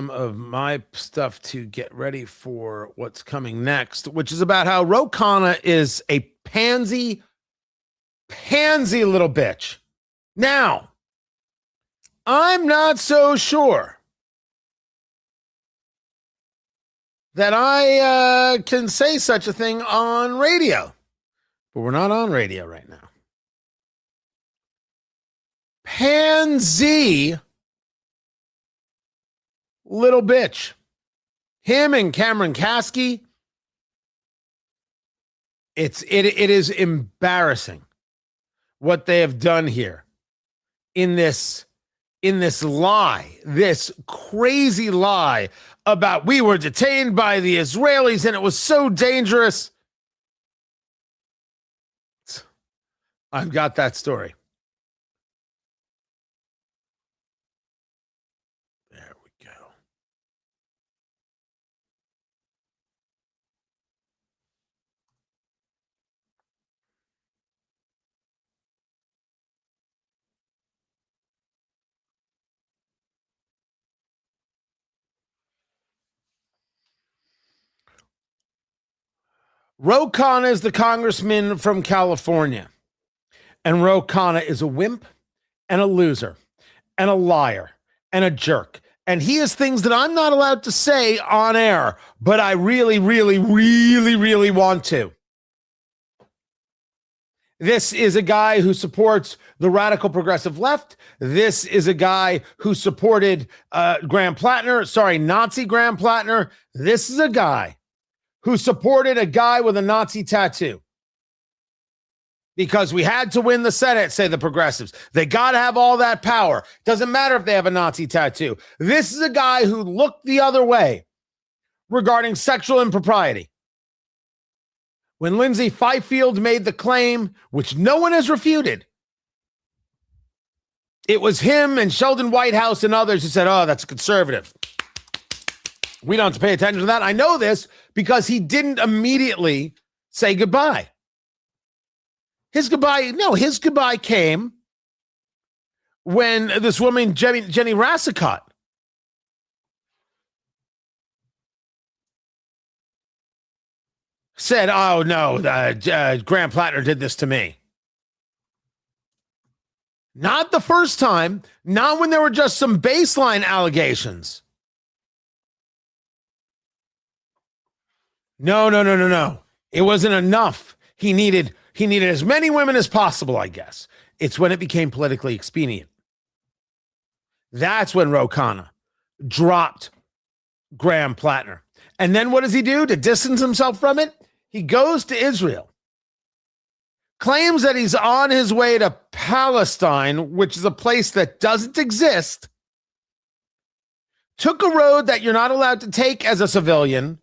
of my stuff to get ready for what's coming next, which is about how Khanna is a pansy little bitch. Now, I'm not so sure that I can say such a thing on radio. But we're not on radio right now. Pansy little bitch. Him and Cameron Kasky. It is embarrassing what they have done here in this lie, this crazy lie about we were detained by the Israelis and it was so dangerous. I've got that story. There we go. Khanna is the congressman from California. And Khanna is a wimp and a loser and a liar and a jerk. And he has things that I'm not allowed to say on air, but I really, really, really, really want to. This is a guy who supports the radical progressive left. This is a guy who supported Nazi Graham Plattner. This is a guy who supported a guy with a Nazi tattoo. Because we had to win the Senate, say the progressives. They got to have all that power. Doesn't matter if they have a Nazi tattoo. This is a guy who looked the other way regarding sexual impropriety. When Lindsey Fifield made the claim, which no one has refuted, it was him and Sheldon Whitehouse and others who said, oh, that's conservative. We don't have to pay attention to that. I know this because he didn't immediately say goodbye. His goodbye came when this woman, Jenny Rassicot, said, oh, no, Graham Plattner did this to me. Not the first time, not when there were just some baseline allegations. No. It wasn't enough. He needed as many women as possible, I guess. It's when it became politically expedient. That's when Khanna dropped Graham Plattner. And then what does he do to distance himself from it? He goes to Israel, claims that he's on his way to Palestine, which is a place that doesn't exist, took a road that you're not allowed to take as a civilian,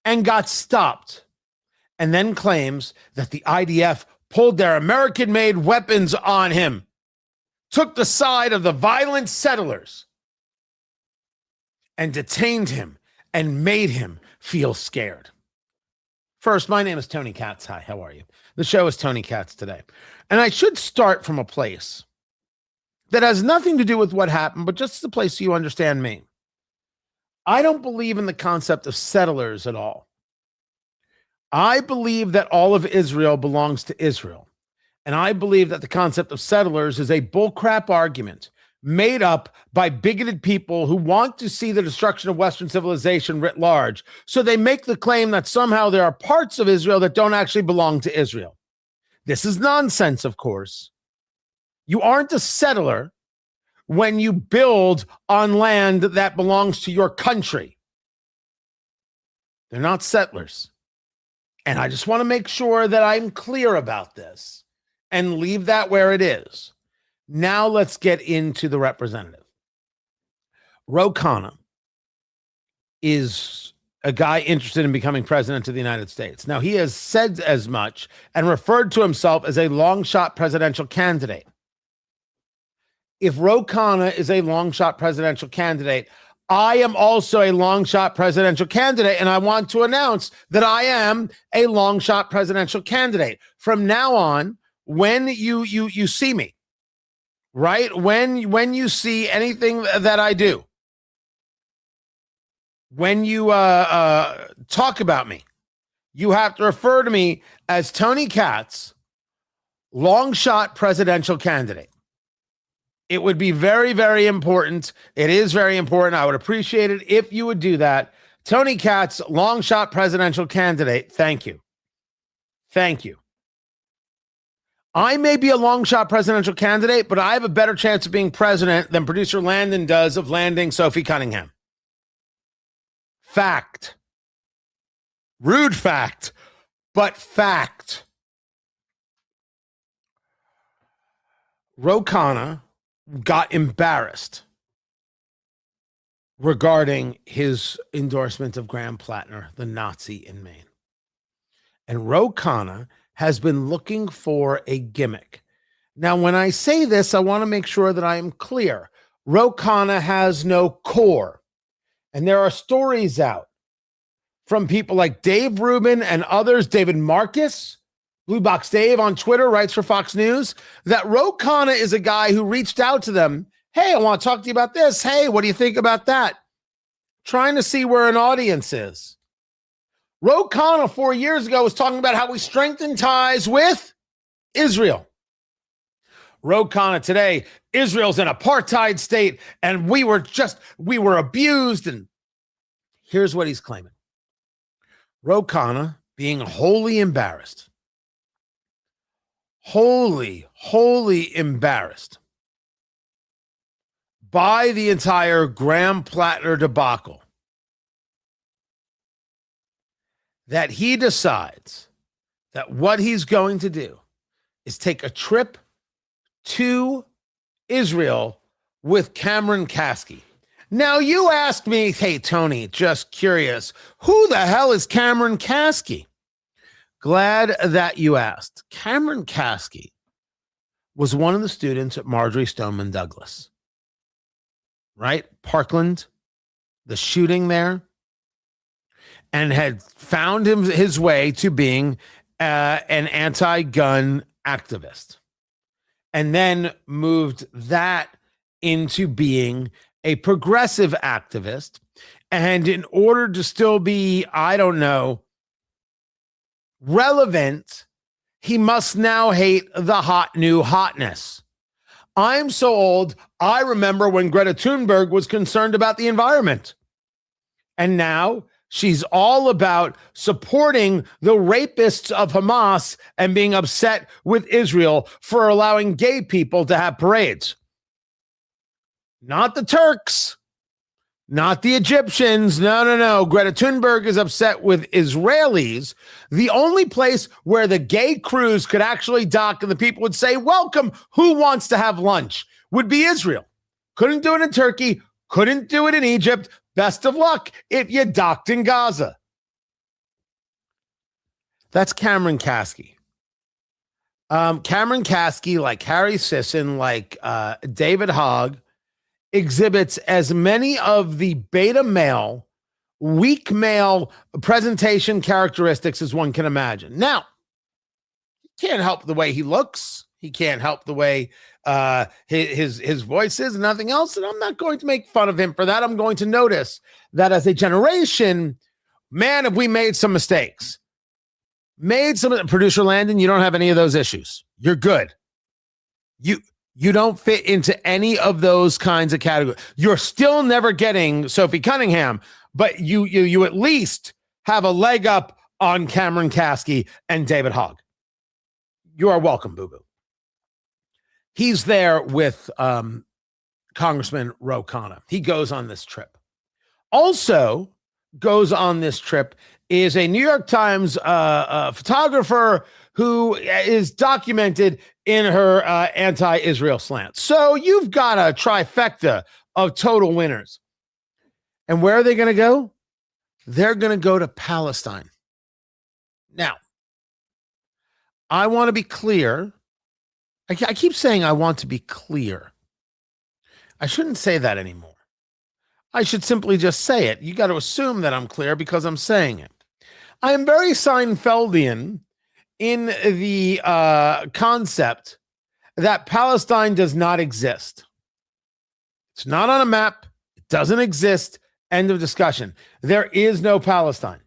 and got stopped. And then claims that the IDF pulled their American-made weapons on him, took the side of the violent settlers, and detained him and made him feel scared. First, my name is Tony Katz. Hi, how are you? The show is Tony Katz Today. And I should start from a place that has nothing to do with what happened, but just the place so you understand me. I don't believe in the concept of settlers at all. I believe that all of Israel belongs to Israel. And I believe that the concept of settlers is a bullcrap argument made up by bigoted people who want to see the destruction of Western civilization writ large. So they make the claim that somehow there are parts of Israel that don't actually belong to Israel. This is nonsense, of course. You aren't a settler when you build on land that belongs to your country. They're not settlers. And I just want to make sure that I'm clear about this and leave that where it is. Now let's get into the representative. Khanna is a guy interested in becoming president of the United States. Now, he has said as much and referred to himself as a long shot presidential candidate. If Khanna is a long shot presidential candidate, I am also a long shot presidential candidate, and I want to announce that I am a long shot presidential candidate. From now on, when you see me, right? When you see anything that I do, when you talk about me, you have to refer to me as Tony Katz, long shot presidential candidate. It would be very, very important. It is very important. I would appreciate it if you would do that. Tony Katz, long shot presidential candidate. Thank you. Thank you. I may be a long shot presidential candidate, but I have a better chance of being president than producer Landon does of landing Sophie Cunningham. Fact. Rude fact, but fact. Khanna got embarrassed regarding his endorsement of Graham Plattner, the Nazi in Maine. And Khanna has been looking for a gimmick. Now, when I say this, I want to make sure that I am clear. Khanna has no core. And there are stories out from people like Dave Rubin and others, David Marcus, Blue Box Dave on Twitter writes for Fox News, that Khanna is a guy who reached out to them. Hey, I want to talk to you about this. Hey, what do you think about that? Trying to see where an audience is. Khanna 4 years ago was talking about how we strengthen ties with Israel. Khanna today, Israel's an apartheid state and we were abused. And here's what he's claiming. Khanna being wholly embarrassed. Wholly embarrassed by the entire Graham Plattner debacle, that he decides that what he's going to do is take a trip to Israel with Cameron Kasky. Now, you asked me, hey, Tony, just curious, who the hell is Cameron Kasky? Glad that you asked. Cameron Kasky was one of the students at Marjorie Stoneman Douglas, right? Parkland, the shooting there, and had found his way to being an anti-gun activist, and then moved that into being a progressive activist. And in order to still be, I don't know, relevant, he must now hate the hot new hotness. I'm so old, I remember when Greta Thunberg was concerned about the environment. And now she's all about supporting the rapists of Hamas and being upset with Israel for allowing gay people to have parades. Not the Turks. Not the Egyptians. No. Greta Thunberg is upset with Israelis. The only place where the gay crews could actually dock and the people would say, welcome, who wants to have lunch, would be Israel. Couldn't do it in Turkey. Couldn't do it in Egypt. Best of luck if you docked in Gaza. That's Cameron Kasky. Cameron Kasky, like Harry Sisson, like David Hogg, exhibits as many of the beta male, weak male presentation characteristics as one can imagine. Now, he can't help the way he looks. He can't help the way his voice is and nothing else. And I'm not going to make fun of him for that. I'm going to notice that as a generation, man, have we made some mistakes. Producer Landon, you don't have any of those issues. You're good. You don't fit into any of those kinds of categories. You're still never getting Sophie Cunningham, but you at least have a leg up on Cameron Kasky and David Hogg. You are welcome, boo-boo. He's there with Congressman Khanna. He goes on this trip. Also goes on this trip is a New York Times photographer who is documented in her anti-Israel slant. So you've got a trifecta of total winners. And where are they going to go? They're going to go to Palestine. Now, I want to be clear. I keep saying I want to be clear. I shouldn't say that anymore. I should simply just say it. You got to assume that I'm clear because I'm saying it. I am very Seinfeldian in the concept that Palestine does not exist. It's not on a map. It doesn't exist. End of discussion. There is no Palestine.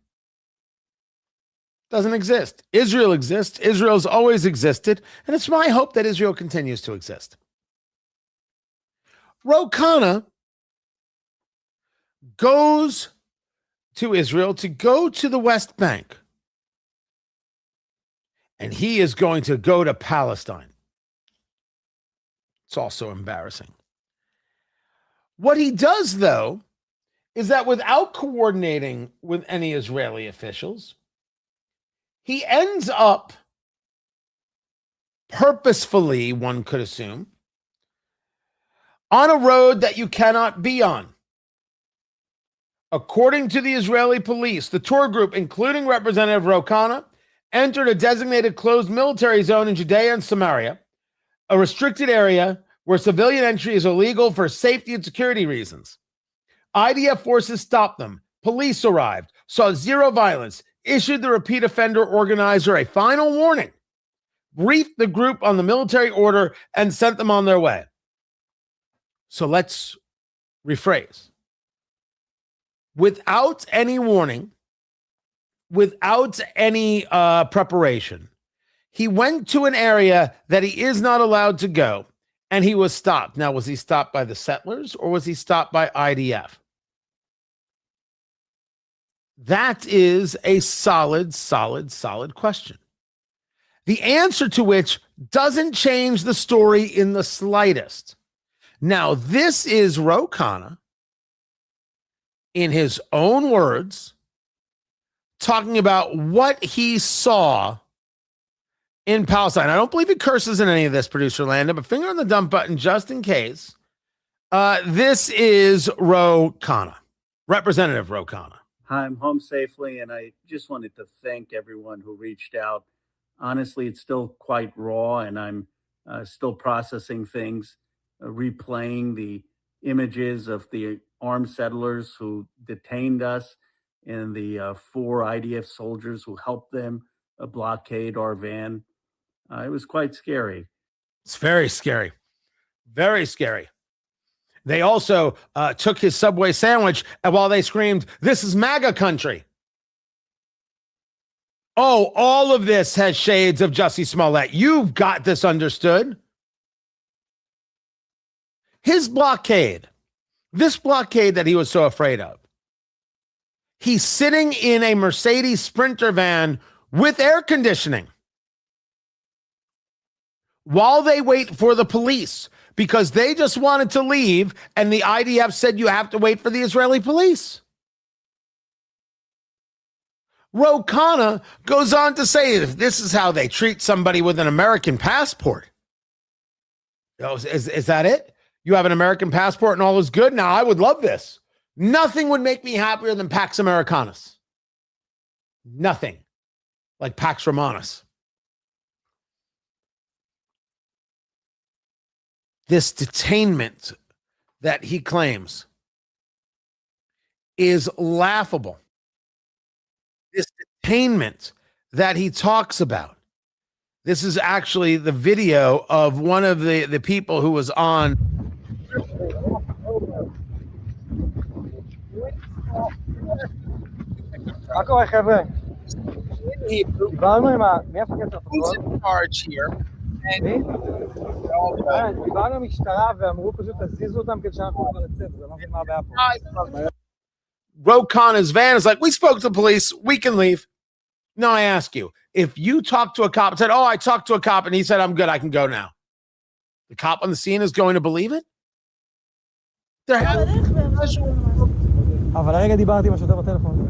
Doesn't exist. Israel exists. Israel's always existed. And it's my hope that Israel continues to exist. Khanna goes to Israel to go to the West Bank. And he is going to go to Palestine. It's also embarrassing. What he does, though, is that without coordinating with any Israeli officials, he ends up purposefully, one could assume, on a road that you cannot be on. According to the Israeli police, the tour group, including Representative Khanna, entered a designated closed military zone in Judea and Samaria, a restricted area where civilian entry is illegal for safety and security reasons. IDF forces stopped them. Police arrived, saw zero violence, issued the repeat offender organizer a final warning, briefed the group on the military order, and sent them on their way. So let's rephrase. Without any warning, without any preparation, he went to an area that he is not allowed to go, and he was stopped. Now, was he stopped by the settlers or was he stopped by IDF? That is a solid question. The answer to which doesn't change the story in the slightest. Now, this is Khanna, in his own words, talking about what he saw in Palestine. I don't believe he curses in any of this, producer Landon, but finger on the dump button just in case. This is Khanna, Representative Khanna. I'm home safely, and I just wanted to thank everyone who reached out. Honestly, it's still quite raw, and I'm still processing things, replaying the images of the armed settlers who detained us and the 4 IDF soldiers who helped them blockade our van. It was quite scary. It's very scary. Very scary. They also took his Subway sandwich while they screamed, "This is MAGA country." Oh, all of this has shades of Jussie Smollett. You've got this understood. His blockade, this blockade that he was so afraid of, he's sitting in a Mercedes Sprinter van with air conditioning while they wait for the police, because they just wanted to leave, and the IDF said you have to wait for the Israeli police. Khanna goes on to say, if this is how they treat somebody with an American passport. Oh, is that it? You have an American passport and all is good? Now, I would love this. Nothing would make me happier than Pax Americanus. Nothing like Pax Romanus. This detainment that he claims is laughable. This detainment that he talks about. This is actually the video of one of the people who was on. Who's in charge here? Khanna's van is like, we spoke to the police, we can leave. No, I ask you, if you talk to a cop and said, oh, I talked to a cop and he said, I'm good, I can go now. The cop on the scene is going to believe it? אבל הרגע דיברתי עם השוטר בטלפון.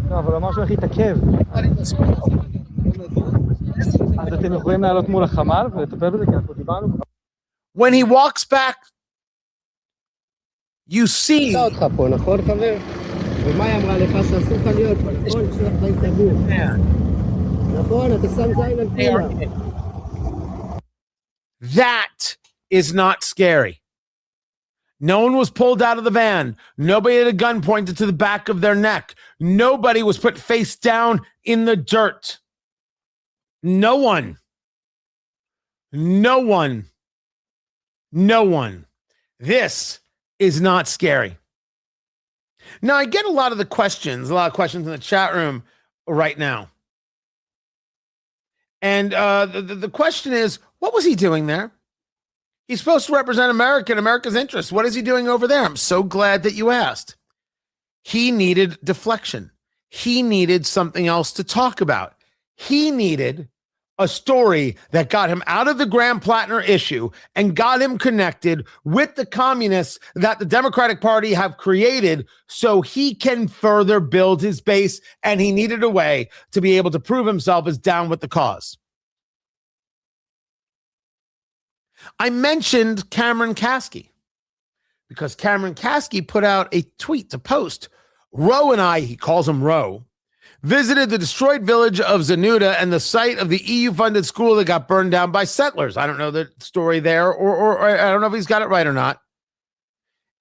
לא, אבל הוא אמר שהוא הולך להתעכב. אז אתם יכולים לעלות מול החמ"ל ולטפל בזה, כי אנחנו דיברנו. When he walks back, you see. אותך פה, נכון חבר? ומה היא אמרה לך שאסור לך להיות? נכון, יש לך בית סגור. נכון, אתה שם זין על כולה. That is not scary. No one was pulled out of the van. Nobody had a gun pointed to the back of their neck. Nobody was put face down in the dirt. No one. No one. No one. This is not scary. Now, I get a lot of questions in the chat room right now. And the question is, what was he doing there? He's supposed to represent America and America's interests. What is he doing over there? I'm so glad that you asked. He needed deflection. He needed something else to talk about. He needed a story that got him out of the Graham Plattner issue and got him connected with the communists that the Democratic Party have created so he can further build his base, and he needed a way to be able to prove himself as down with the cause. I mentioned Cameron Kasky because Cameron Kasky put out a tweet to post. Roe and I, he calls him Roe, visited the destroyed village of Zanuda and the site of the EU-funded school that got burned down by settlers. I don't know the story there, or I don't know if he's got it right or not.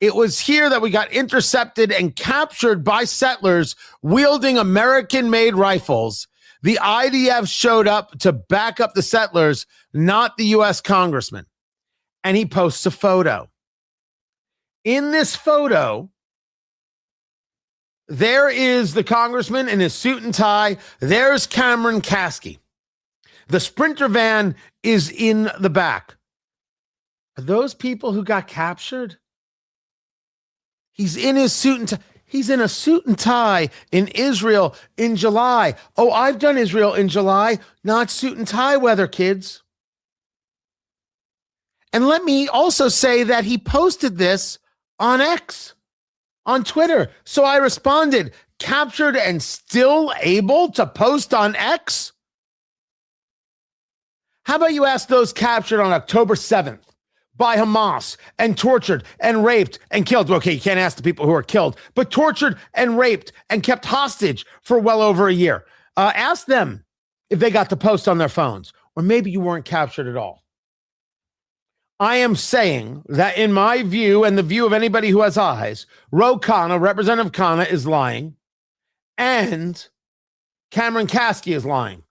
It was here that we got intercepted and captured by settlers wielding American-made rifles. The IDF showed up to back up the settlers, not the U.S. congressman. And he posts a photo. In this photo, there is the congressman in his suit and tie. There's Cameron Kasky. The Sprinter van is in the back. Are those people who got captured? He's in his suit and tie. He's in a suit and tie in Israel in July. Oh, I've done Israel in July, not suit and tie weather, kids. And let me also say that he posted this on X, on Twitter. So I responded, captured and still able to post on X? How about you ask those captured on October 7th by Hamas and tortured and raped and killed? Okay, you can't ask the people who are killed, but tortured and raped and kept hostage for well over a year. Ask them if they got to post on their phones, or maybe you weren't captured at all. I am saying that in my view and the view of anybody who has eyes, Khanna, Representative Khanna, is lying, and Cameron Kasky is lying.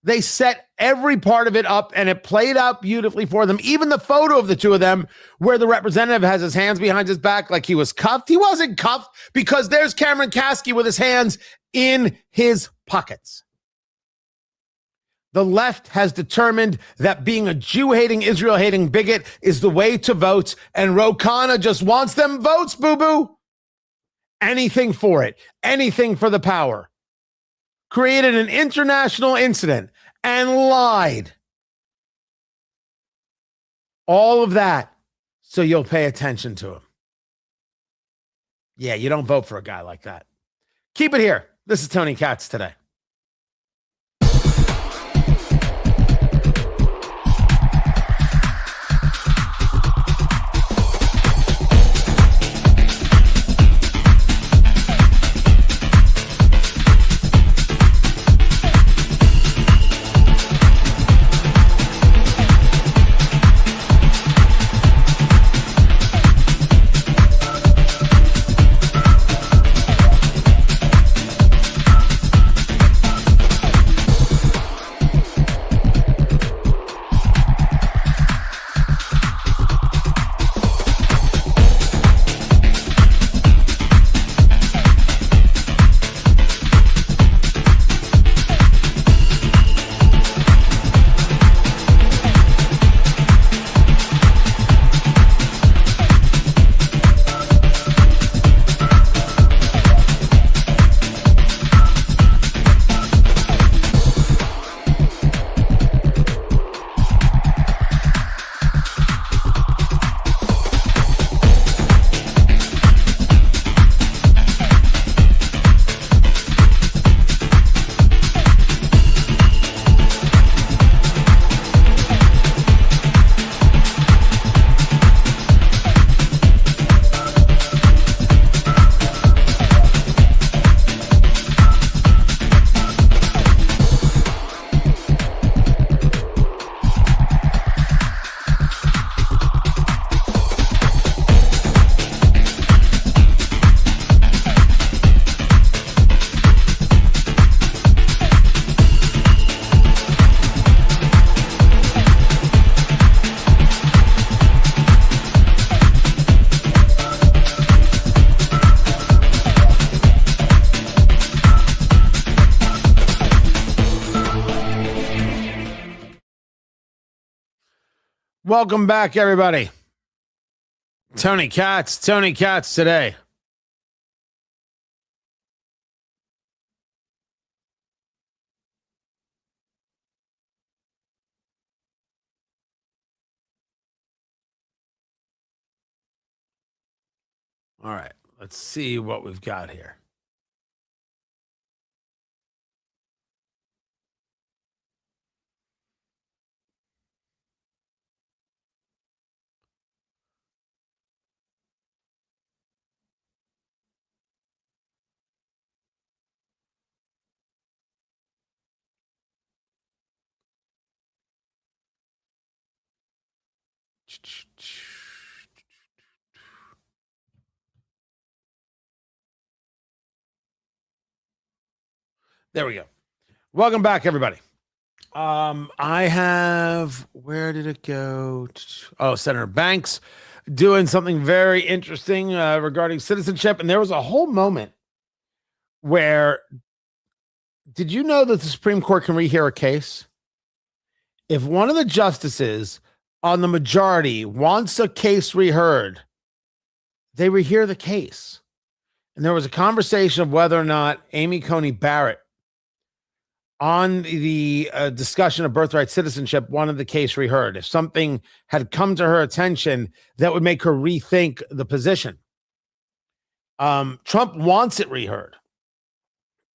They set every part of it up, and it played out beautifully for them. Even the photo of the two of them where the representative has his hands behind his back like he was cuffed. He wasn't cuffed because there's Cameron Kasky with his hands in his pockets. The left has determined that being a Jew-hating, Israel-hating bigot is the way to vote, and Khanna just wants them votes, boo-boo. Anything for it. Anything for the power. Created an international incident and lied. All of that so you'll pay attention to him. Yeah, you don't vote for a guy like that. Keep it here. This is Tony Katz today. Welcome back, everybody. Tony Katz today. All right, let's see what we've got here. There we go. Welcome back, everybody. I have, where did it go? Oh, Senator Banks doing something very interesting regarding citizenship. And there was a whole moment where, did you know that the Supreme Court can rehear a case? If one of the justices on the majority wants a case reheard, they rehear the case. And there was a conversation of whether or not Amy Coney Barrett, on the discussion of birthright citizenship, wanted the case reheard. If something had come to her attention that would make her rethink the position. Trump wants it reheard,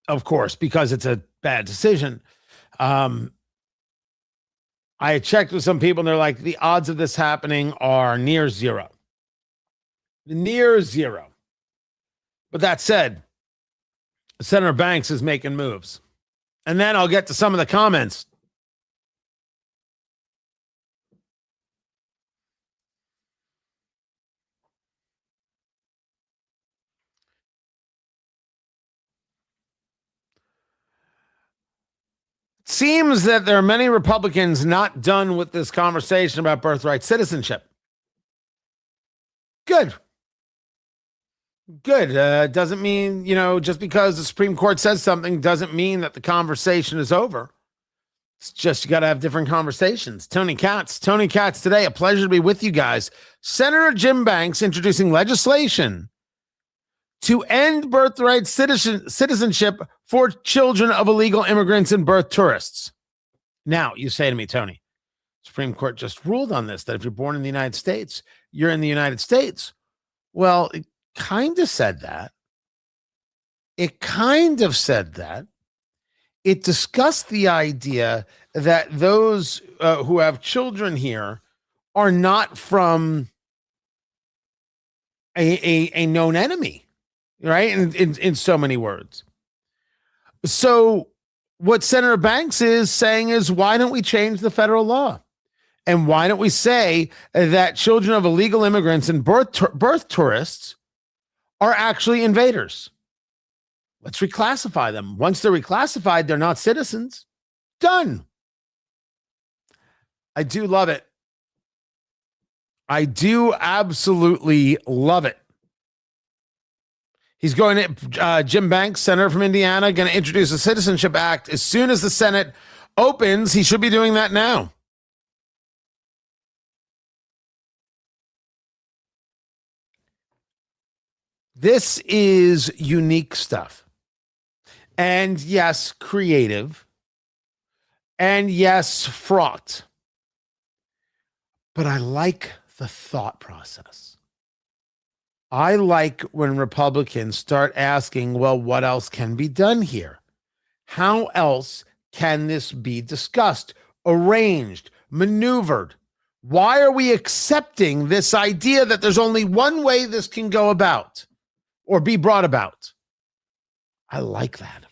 of course, because it's a bad decision. I checked with some people and they're like, the odds of this happening are near zero. Near zero. But that said, Senator Banks is making moves. And then I'll get to some of the comments. It seems that there are many Republicans not done with this conversation about birthright citizenship. Good. Good. Doesn't mean, just because the Supreme Court says something doesn't mean that the conversation is over. It's just you got to have different conversations. Tony Katz today. A pleasure to be with you guys. Senator Jim Banks introducing legislation to end birthright citizenship for children of illegal immigrants and birth tourists. Now, you say to me, Tony, Supreme Court just ruled on this, that if you're born in the United States, you're in the United States. Well, it kind of said that. It discussed the idea that those who have children here are not from a known enemy, right? In so many words. So what Senator Banks is saying is, why don't we change the federal law? And why don't we say that children of illegal immigrants and birth tourists are actually invaders? Let's reclassify them. Once they're reclassified, they're not citizens. Done. I do love it. I do absolutely love it. He's going to, Jim Banks, senator from Indiana, going to introduce a Citizenship Act as soon as the Senate opens. He should be doing that now. This is unique stuff. And yes, creative. And yes, fraught. But I like the thought process. I like when Republicans start asking, well, what else can be done here? How else can this be discussed, arranged, maneuvered? Why are we accepting this idea that there's only one way this can go about or be brought about? I like that.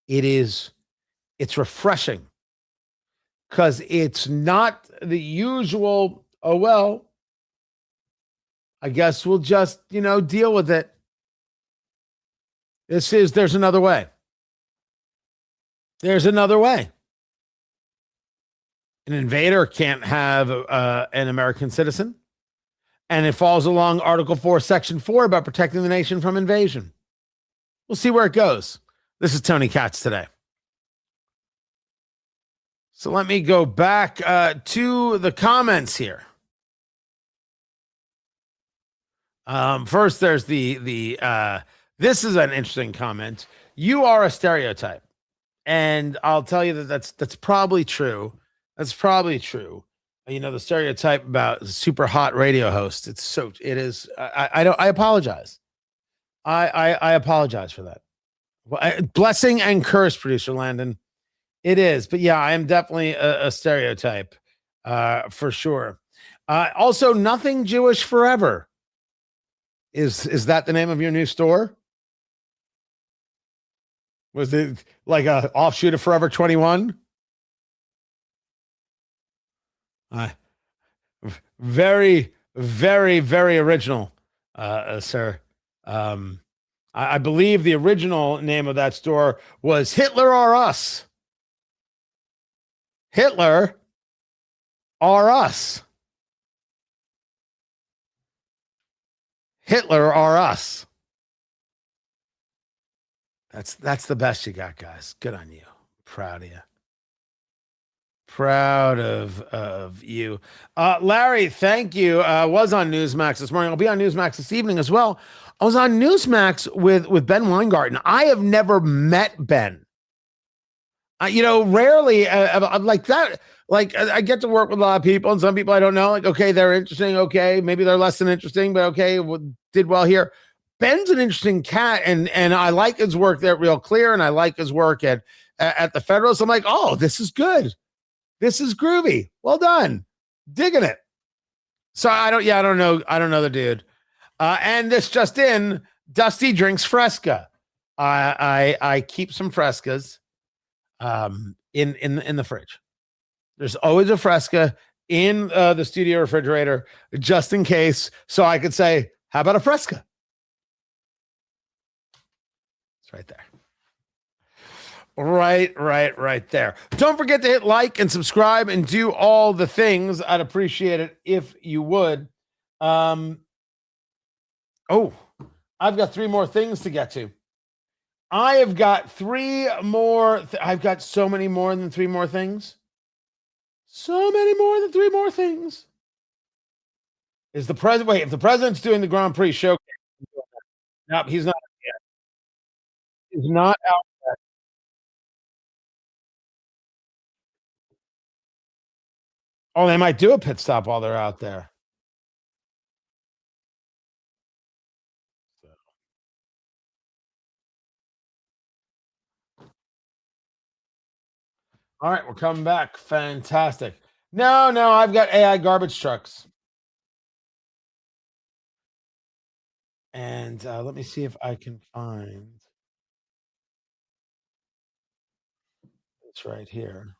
It's refreshing because it's not the usual, oh, well, I guess we'll just, deal with it. There's another way. There's another way. An invader can't have an American citizen. And it falls along Article 4, Section 4 about protecting the nation from invasion. We'll see where it goes. This is Tony Katz today. So let me go back to the comments here. First, there's the this is an interesting comment. You are a stereotype, and I'll tell you that's probably true. That's probably true. You know, the stereotype about super hot radio host. It is. I apologize. I apologize for that. Well, blessing and curse, producer Landon. It is, but yeah, I am definitely a stereotype, for sure. Also, nothing Jewish forever. Is that the name of your new store? Was it like a offshoot of Forever 21? Very, very, very original, sir. I believe the original name of that store was Hitler or Us. Hitler or Us. Hitler or Us. That's the best you got, guys. Good on you. Proud of you. Proud of you. Larry, thank you. Was on Newsmax this morning. I'll be on Newsmax this evening as well. I was on Newsmax with Ben Weingarten. I have never met Ben. Rarely I'm like that. Like I get to work with a lot of people, and some people I don't know. Like, okay, they're interesting. Okay, maybe they're less than interesting, but okay, did well here. Ben's an interesting cat, and I like his work there at Real Clear, and I like his work at the Federal. So I'm like, oh, this is good. This is groovy. Well done. Digging it. So I don't know the dude. And this just in, Dusty drinks Fresca. I keep some Frescas in the fridge. There's always a Fresca in the studio refrigerator just in case, so I could say, how about a Fresca? It's right there. Right there. Don't forget to hit like and subscribe and do all the things. I'd appreciate it if you would. I've got 3 more things to get to. I have got 3 more. I've got so many more than 3 more things. So many more than 3 more things. Is the president? Wait, if the president's doing the Grand Prix showcase, nope, he's not yet. He's not out yet. Oh, they might do a pit stop while they're out there. All right, we're coming back. Fantastic. No, I've got AI garbage trucks. And let me see if I can find. It's right here.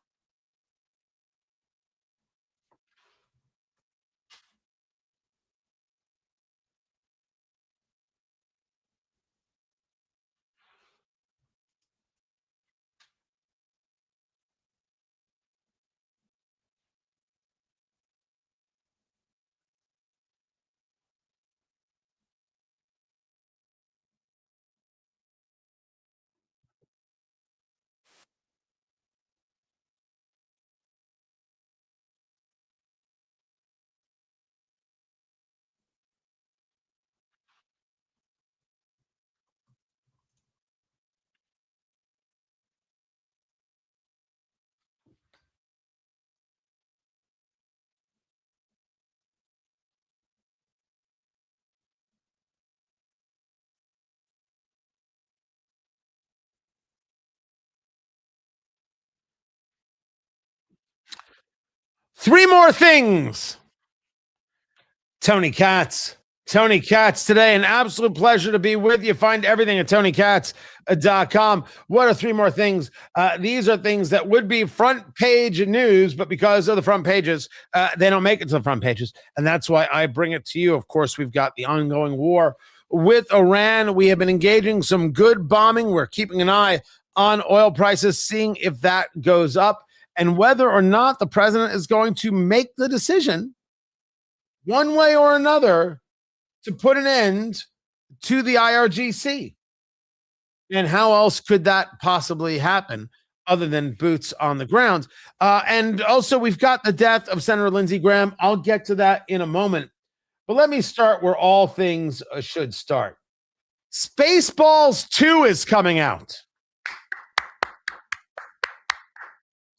Three more things. Tony Katz today. An absolute pleasure to be with you. Find everything at TonyKatz.com. What are 3 more things? These are things that would be front page news, but because of the front pages, they don't make it to the front pages. And that's why I bring it to you. Of course, we've got the ongoing war with Iran. We have been engaging some good bombing. We're keeping an eye on oil prices, seeing if that goes up and whether or not the president is going to make the decision one way or another to put an end to the IRGC. And how else could that possibly happen other than boots on the ground. And also, we've got the death of Senator Lindsey Graham. I'll get to that in a moment. But let me start where all things should start. Spaceballs 2 is coming out.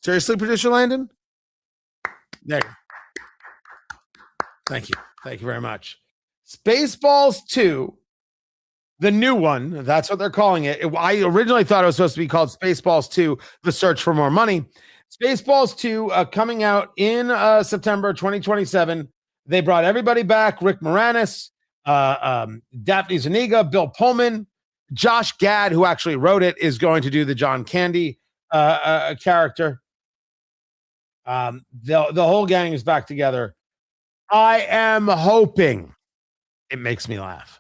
Seriously, producer Landon? There. Thank you. Thank you very much. Spaceballs 2, the new one, that's what they're calling it. I originally thought it was supposed to be called Spaceballs 2, The Search for More Money. Spaceballs 2 coming out in September 2027. They brought everybody back. Rick Moranis, Daphne Zuniga, Bill Pullman, Josh Gad, who actually wrote it, is going to do the John Candy character. The whole gang is back together. I am hoping it makes me laugh.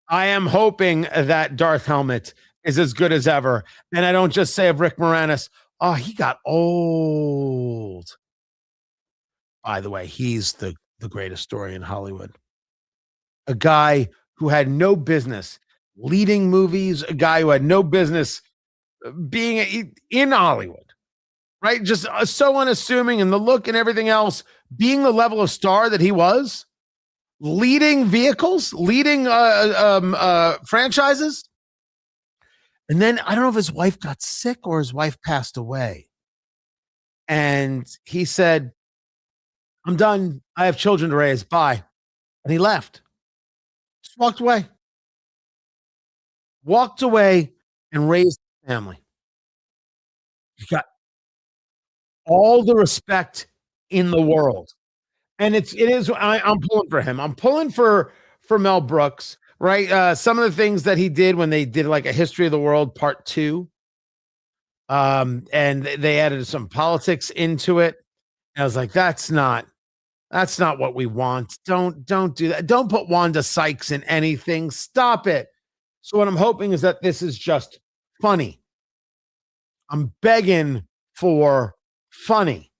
I am hoping that Darth Helmet is as good as ever. And I don't just say of Rick Moranis, oh, he got old. By the way, he's the greatest story in Hollywood. A guy who had no business leading movies, a guy who had no business being in Hollywood, right? Just so unassuming, and the look and everything else, being the level of star that he was, leading vehicles, leading franchises. And then I don't know if his wife got sick or his wife passed away. And he said, I'm done. I have children to raise. Bye. And he left. Just walked away. Walked away and raised a family. He got all the respect in the world. And I'm pulling for him. I'm pulling for Mel Brooks, right? Some of the things that he did when they did like a History of the World Part 2. And they added some politics into it. And I was like, that's not what we want. Don't do that. Don't put Wanda Sykes in anything. Stop it. So what I'm hoping is that this is just funny. I'm begging for funny.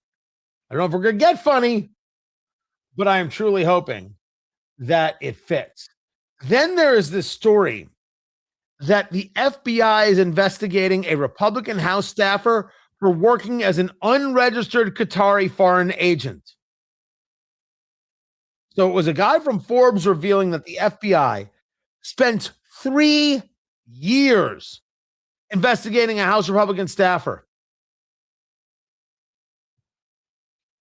I don't know if we're going to get funny, but I am truly hoping that it fits. Then there is this story that the FBI is investigating a Republican House staffer for working as an unregistered Qatari foreign agent. So it was a guy from Forbes revealing that the FBI spent 3 years investigating a House Republican staffer.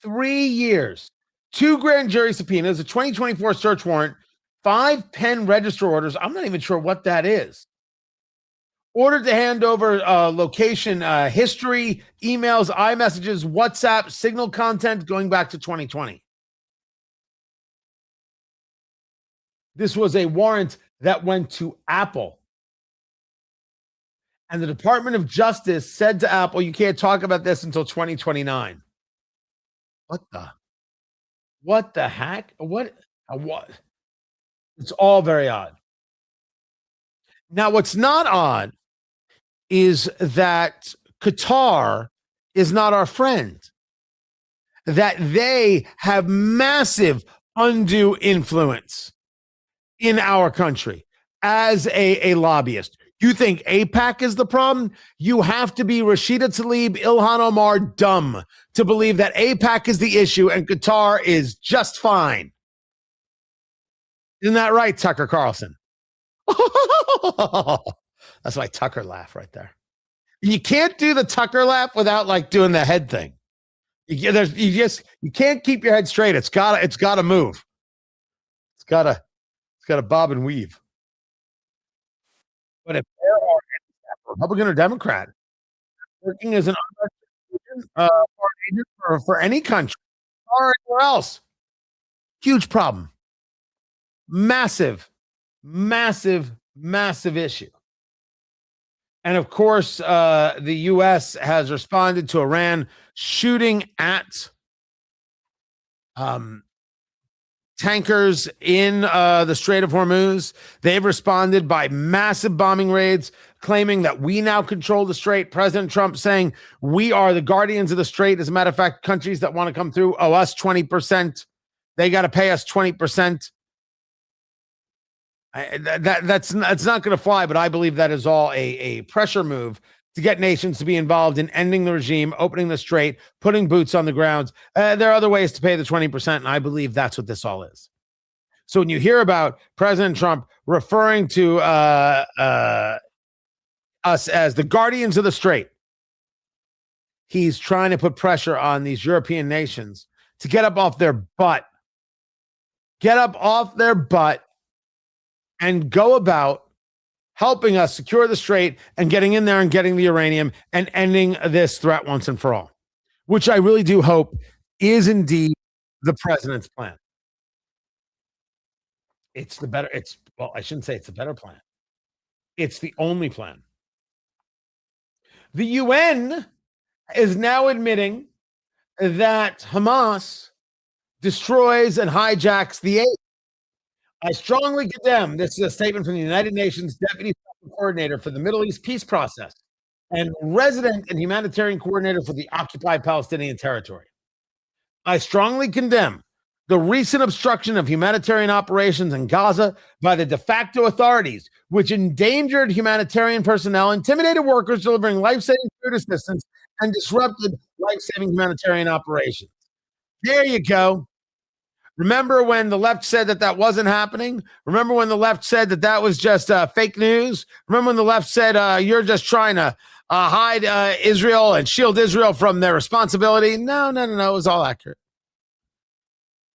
3 years. 2 grand jury subpoenas, a 2024 search warrant, 5 pen register orders. I'm not even sure what that is. Ordered to hand over location history, emails, iMessages, WhatsApp, Signal content going back to 2020. This was a warrant that went to Apple. And the Department of Justice said to Apple, you can't talk about this until 2029. What the heck? What? It's all very odd. Now, what's not odd is that Qatar is not our friend, that they have massive undue influence in our country as a lobbyist. You think AIPAC is the problem? You have to be Rashida Tlaib, Ilhan Omar dumb to believe that AIPAC is the issue and Qatar is just fine. Isn't that right, Tucker Carlson? That's my Tucker laugh right there. You can't do the Tucker laugh without like doing the head thing. You can't keep your head straight. It's gotta move. It's gotta bob and weave. But if there are Republican or Democrat working as an foreign agent for any country or anywhere else, huge problem. Massive issue. And of course, the U.S. has responded to Iran shooting at tankers in the Strait of Hormuz. They've responded by massive bombing raids, claiming that we now control the strait. President Trump saying we are the guardians of the strait. As a matter of fact, countries that want to come through owe us 20%. They got to pay us 20%. That's not going to fly, but I believe that is all a pressure move to get nations to be involved in ending the regime, opening the strait, putting boots on the ground. There are other ways to pay the 20%, and I believe that's what this all is. So when you hear about President Trump referring to us as the guardians of the strait, he's trying to put pressure on these European nations to get up off their butt. Get up off their butt and go about helping us secure the strait and getting in there and getting the uranium and ending this threat once and for all, which I really do hope is indeed the president's plan. Well, I shouldn't say it's the better plan. It's the only plan. The UN is now admitting that Hamas destroys and hijacks the aid. I strongly condemn, this is a statement from the United Nations Deputy Coordinator for the Middle East Peace Process and resident and humanitarian coordinator for the occupied Palestinian territory. I strongly condemn the recent obstruction of humanitarian operations in Gaza by the de facto authorities, which endangered humanitarian personnel, intimidated workers delivering life-saving food assistance, and disrupted life-saving humanitarian operations. There you go. Remember when the left said that wasn't happening? Remember when the left said that was just fake news? Remember when the left said you're just trying to hide Israel and shield Israel from their responsibility? No. It was all accurate.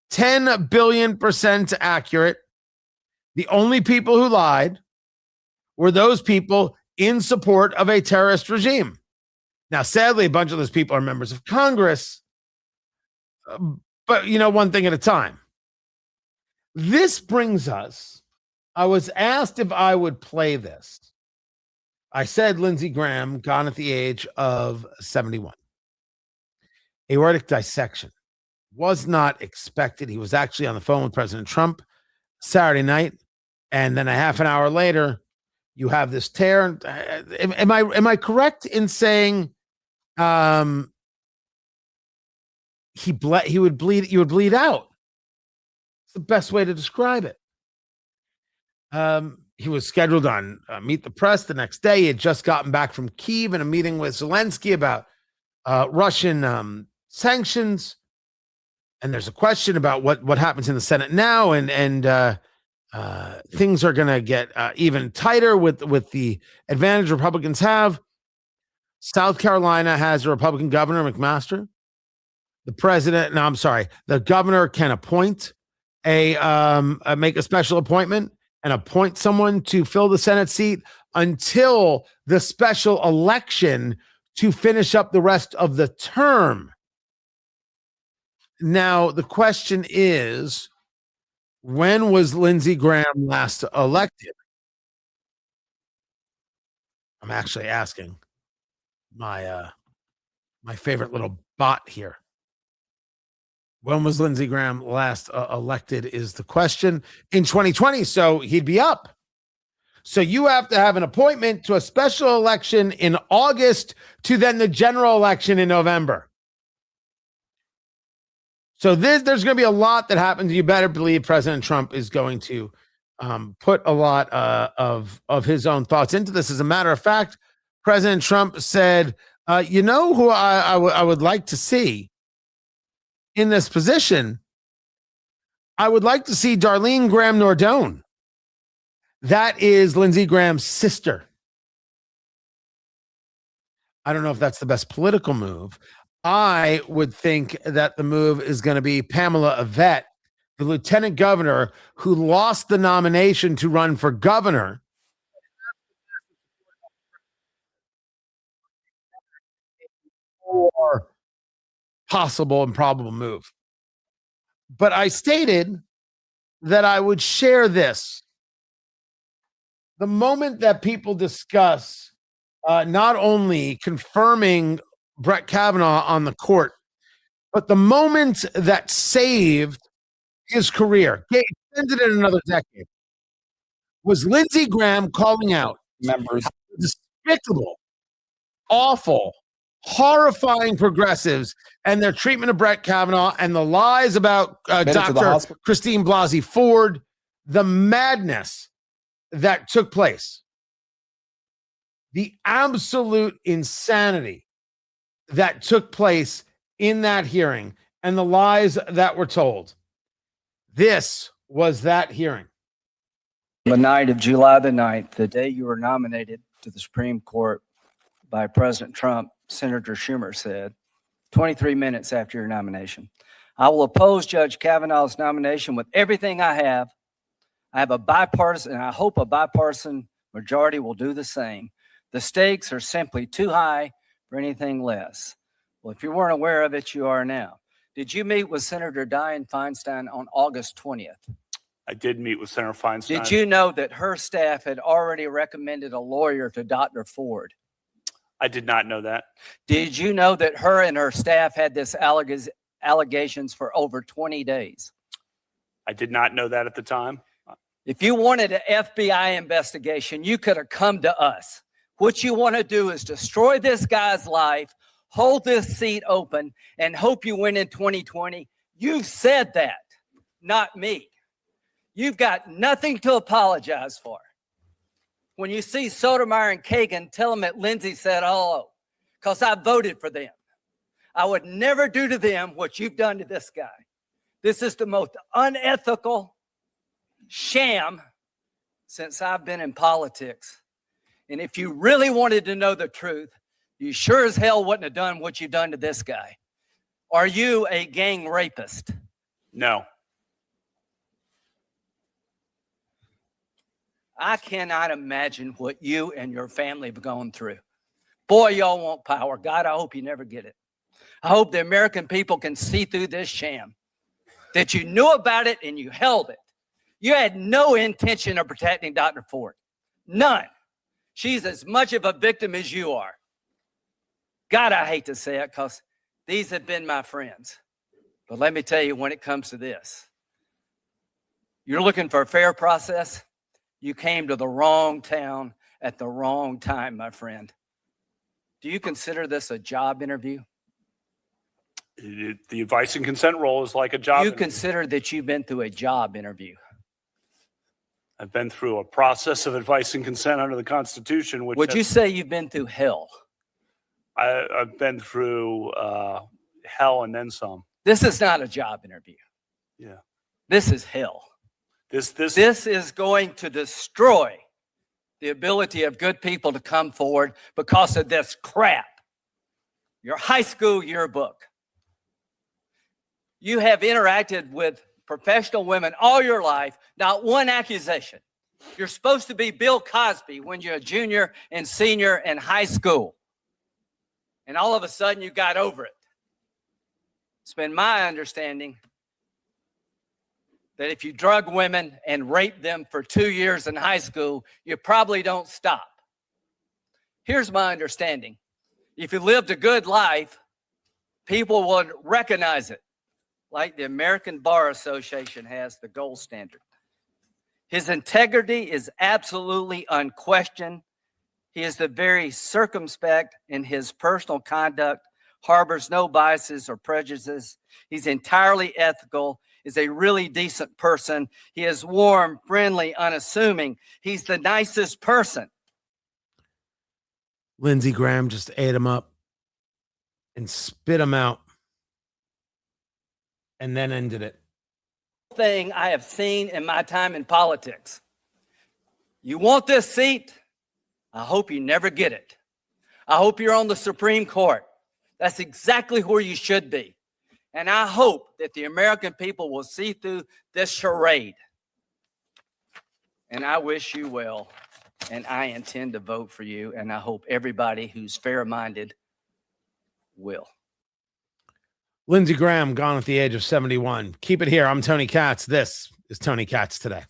10 billion% accurate. The only people who lied were those people in support of a terrorist regime. Now, sadly, a bunch of those people are members of Congress. But, one thing at a time. This brings us, I was asked if I would play this. I said Lindsey Graham, gone at the age of 71. Aortic dissection was not expected. He was actually on the phone with President Trump Saturday night. And then a half an hour later, you have this tear. Am I correct in saying you would bleed out? It's the best way to describe it. He was scheduled on Meet the Press the next day. He had just gotten back from Kyiv in a meeting with Zelensky about Russian sanctions. And there's a question about what happens in the Senate now, and things are going to get even tighter with the advantage Republicans have. South Carolina has a Republican governor, McMaster. The governor can appoint make a special appointment and appoint someone to fill the Senate seat until the special election to finish up the rest of the term. Now, the question is, when was Lindsey Graham last elected? I'm actually asking my favorite little bot here. When was Lindsey Graham last elected is the question. In 2020, so he'd be up. So you have to have an appointment to a special election in August to then the general election in November. So there's going to be a lot that happens. You better believe President Trump is going to put a lot of his own thoughts into this. As a matter of fact, President Trump said, you know who I would like to see in this position? I would like to see Darlene Graham Nordone. That is Lindsey Graham's sister. I don't know if that's the best political move. I would think that the move is going to be Pamela Yvette, the lieutenant governor who lost the nomination to run for governor. Or possible and probable move. But I stated that I would share this. The moment that people discuss not only confirming Brett Kavanaugh on the court, but the moment that saved his career, extended it another decade, was Lindsey Graham calling out members, despicable, awful, horrifying progressives and their treatment of Brett Kavanaugh and the lies about Dr. Christine Blasey Ford, the madness that took place. the absolute insanity that took place in that hearing and the lies that were told. This was that hearing. The night of July the 9th, the day you were nominated to the Supreme Court by President Trump, Senator Schumer said, 23 minutes after your nomination, I will oppose Judge Kavanaugh's nomination with everything I have. I have a bipartisan, and I hope a bipartisan majority will do the same. The stakes are simply too high for anything less. Well, if you weren't aware of it, you are now. Did you meet with Senator Dianne Feinstein on August 20th? I did meet with Senator Feinstein. Did you know that her staff had already recommended a lawyer to Dr. Ford? I did not know that. Did you know that her and her staff had this allegations for over 20 days? I did not know that at the time. If you wanted an FBI investigation, you could have come to us. What you want to do is destroy this guy's life, hold this seat open, and hope you win in 2020. You've said that, not me. You've got nothing to apologize for. When you see Sotomayor and Kagan, tell them that Lindsey said hello, because I voted for them. I would never do to them what you've done to this guy. This is the most unethical sham since I've been in politics. And if you really wanted to know the truth, you sure as hell wouldn't have done what you've done to this guy. Are you a gang rapist? No. I cannot imagine what you and your family have gone through. Boy, y'all want power. God, I hope you never get it. I hope the American people can see through this sham, that you knew about it and you held it. You had no intention of protecting Dr. Ford. None. She's as much of a victim as you are. God, I hate to say it because these have been my friends. But let me tell you, when it comes to this, you're looking for a fair process. You came to the wrong town at the wrong time, my friend. Do you consider this a job interview? The advice and consent role is like a job You interview. consider that you've been through a job interview. I've been through a process of advice and consent under the Constitution. Which Would you say you've been through hell? I've been through hell and then some. This is not a job interview. Yeah. This is hell. This is going to destroy the ability of good people to come forward because of this crap. Your high school yearbook. You have interacted with professional women all your life, not one accusation. You're supposed to be Bill Cosby when you're a junior and senior in high school. And all of a sudden you got over it. It's been my understanding that if you drug women and rape them for 2 years in high school, you probably don't stop. Here's my understanding. If you lived a good life, people would recognize it, like the American Bar Association has the gold standard. His integrity is absolutely unquestioned. He is the very circumspect in his personal conduct, harbors no biases or prejudices. He's entirely ethical, is a really decent person. He is warm, friendly, unassuming. He's the nicest person. Lindsey Graham just ate him up and spit him out and then ended it. Thing I have seen in my time in politics. You want this seat? I hope you never get it. I hope you're on the Supreme Court. That's exactly where you should be. And I hope that the American people will see through this charade. And I wish you well. And I intend to vote for you. And I hope everybody who's fair-minded will. Lindsey Graham gone at the age of 71. Keep it here. I'm Tony Katz. This is Tony Katz Today.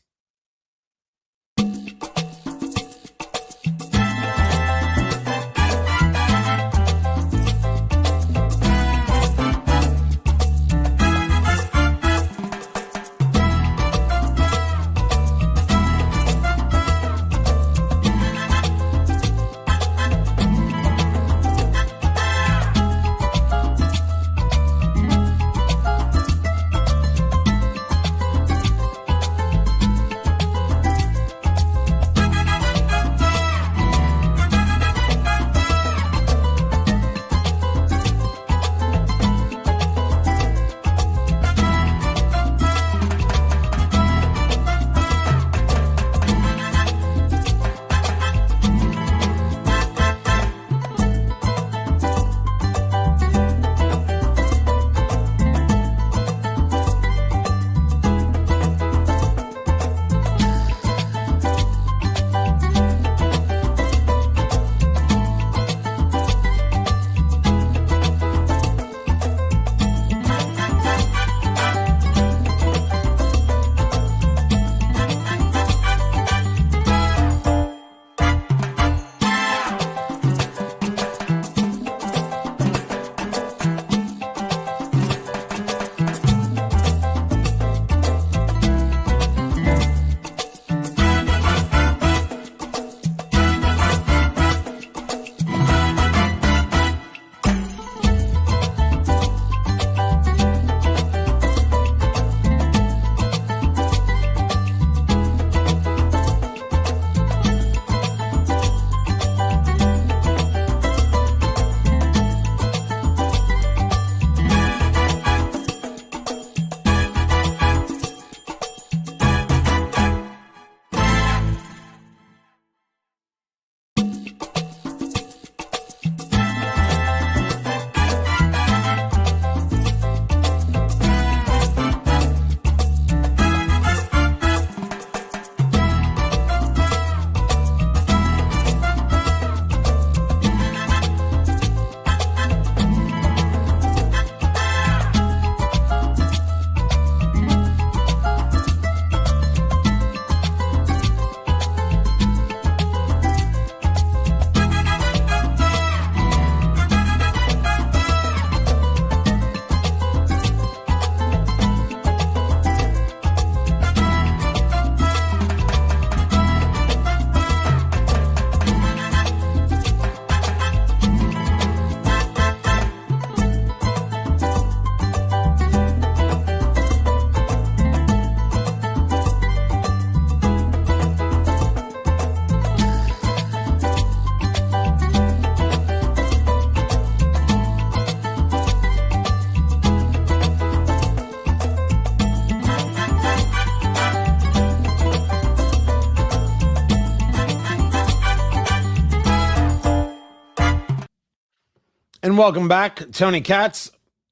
And welcome back, Tony Katz.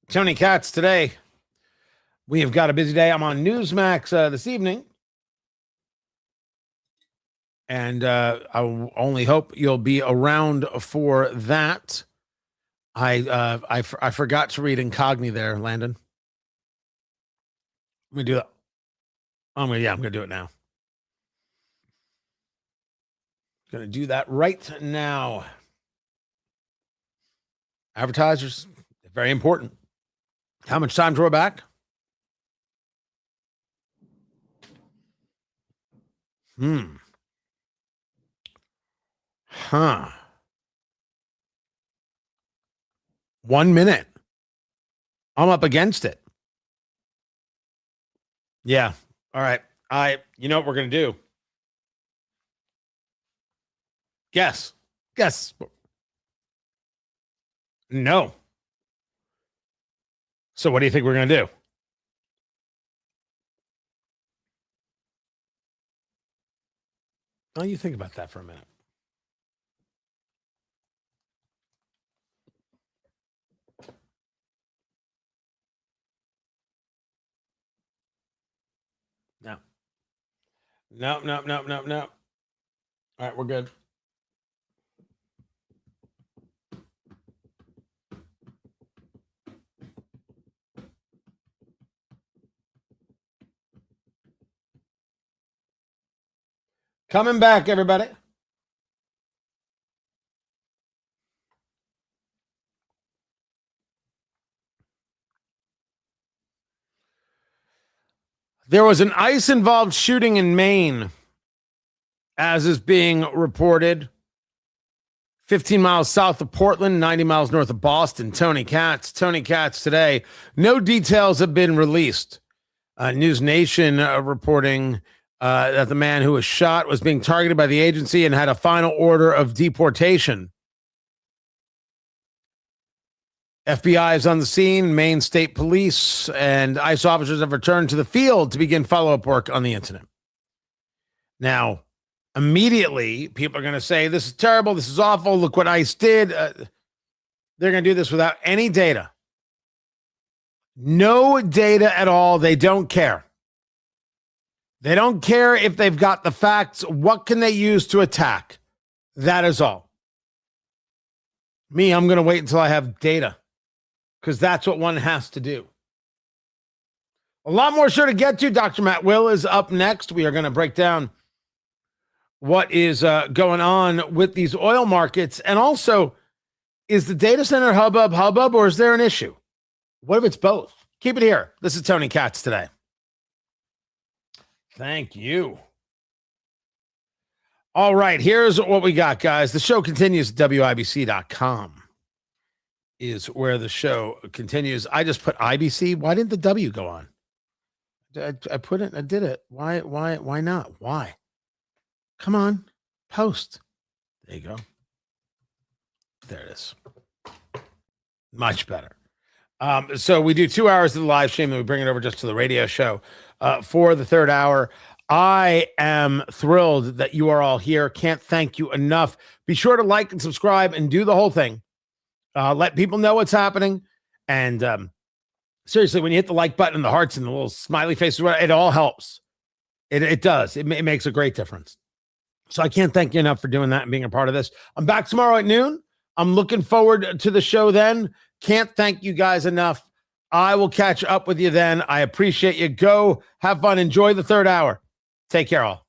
Tony Katz today. We have got a busy day. I'm on Newsmax this evening. And I only hope you'll be around for that. I forgot to read Incogni there, Landon. Let me do that. I'm gonna do it now. Gonna do that right now. Advertisers, very important. How much time till we're back? Huh. 1 minute. I'm up against it. Yeah. All right. You know what we're going to do? Guess. No. So what do you think we're going to do? Oh, you think about that for a minute. No. All right, we're good. Coming back, everybody. There was an ICE-involved shooting in Maine, as is being reported. 15 miles south of Portland, 90 miles north of Boston. Tony Katz today. No details have been released. News Nation reporting that the man who was shot was being targeted by the agency and had a final order of deportation. FBI is on the scene. Maine State Police and ICE officers have returned to the field to begin follow-up work on the incident. Now, immediately, people are going to say, this is terrible, this is awful, look what ICE did. They're going to do this without any data. No data at all. They don't care. They don't care if they've got the facts. What can they use to attack? That is all. Me, I'm going to wait until I have data, because that's what one has to do. A lot more sure to get to. Dr. Matt Will is up next. We are going to break down what is going on with these oil markets. And also, is the data center hubbub, or is there an issue? What if it's both? Keep it here. This is Tony Katz today. Thank you. All right, here's what we got, guys. The show continues at WIBC.com is where the show continues. I just put IBC. Why didn't the W go on? I put it. I did it. Why not? Why? Come on, post. There you go. There it is. Much better. So we do 2 hours of the live stream, and we bring it over just to the radio show for the third hour. I am thrilled that you are all here. Can't thank you enough. Be sure to like and subscribe and do the whole thing. Let people know what's happening. And seriously, when you hit the like button and the hearts and the little smiley faces, it all helps. It does. It makes a great difference. So I can't thank you enough for doing that and being a part of this. I'm back tomorrow at noon. I'm looking forward to the show then. Can't thank you guys enough. I will catch up with you then. I appreciate you. Go have fun. Enjoy the third hour. Take care, all.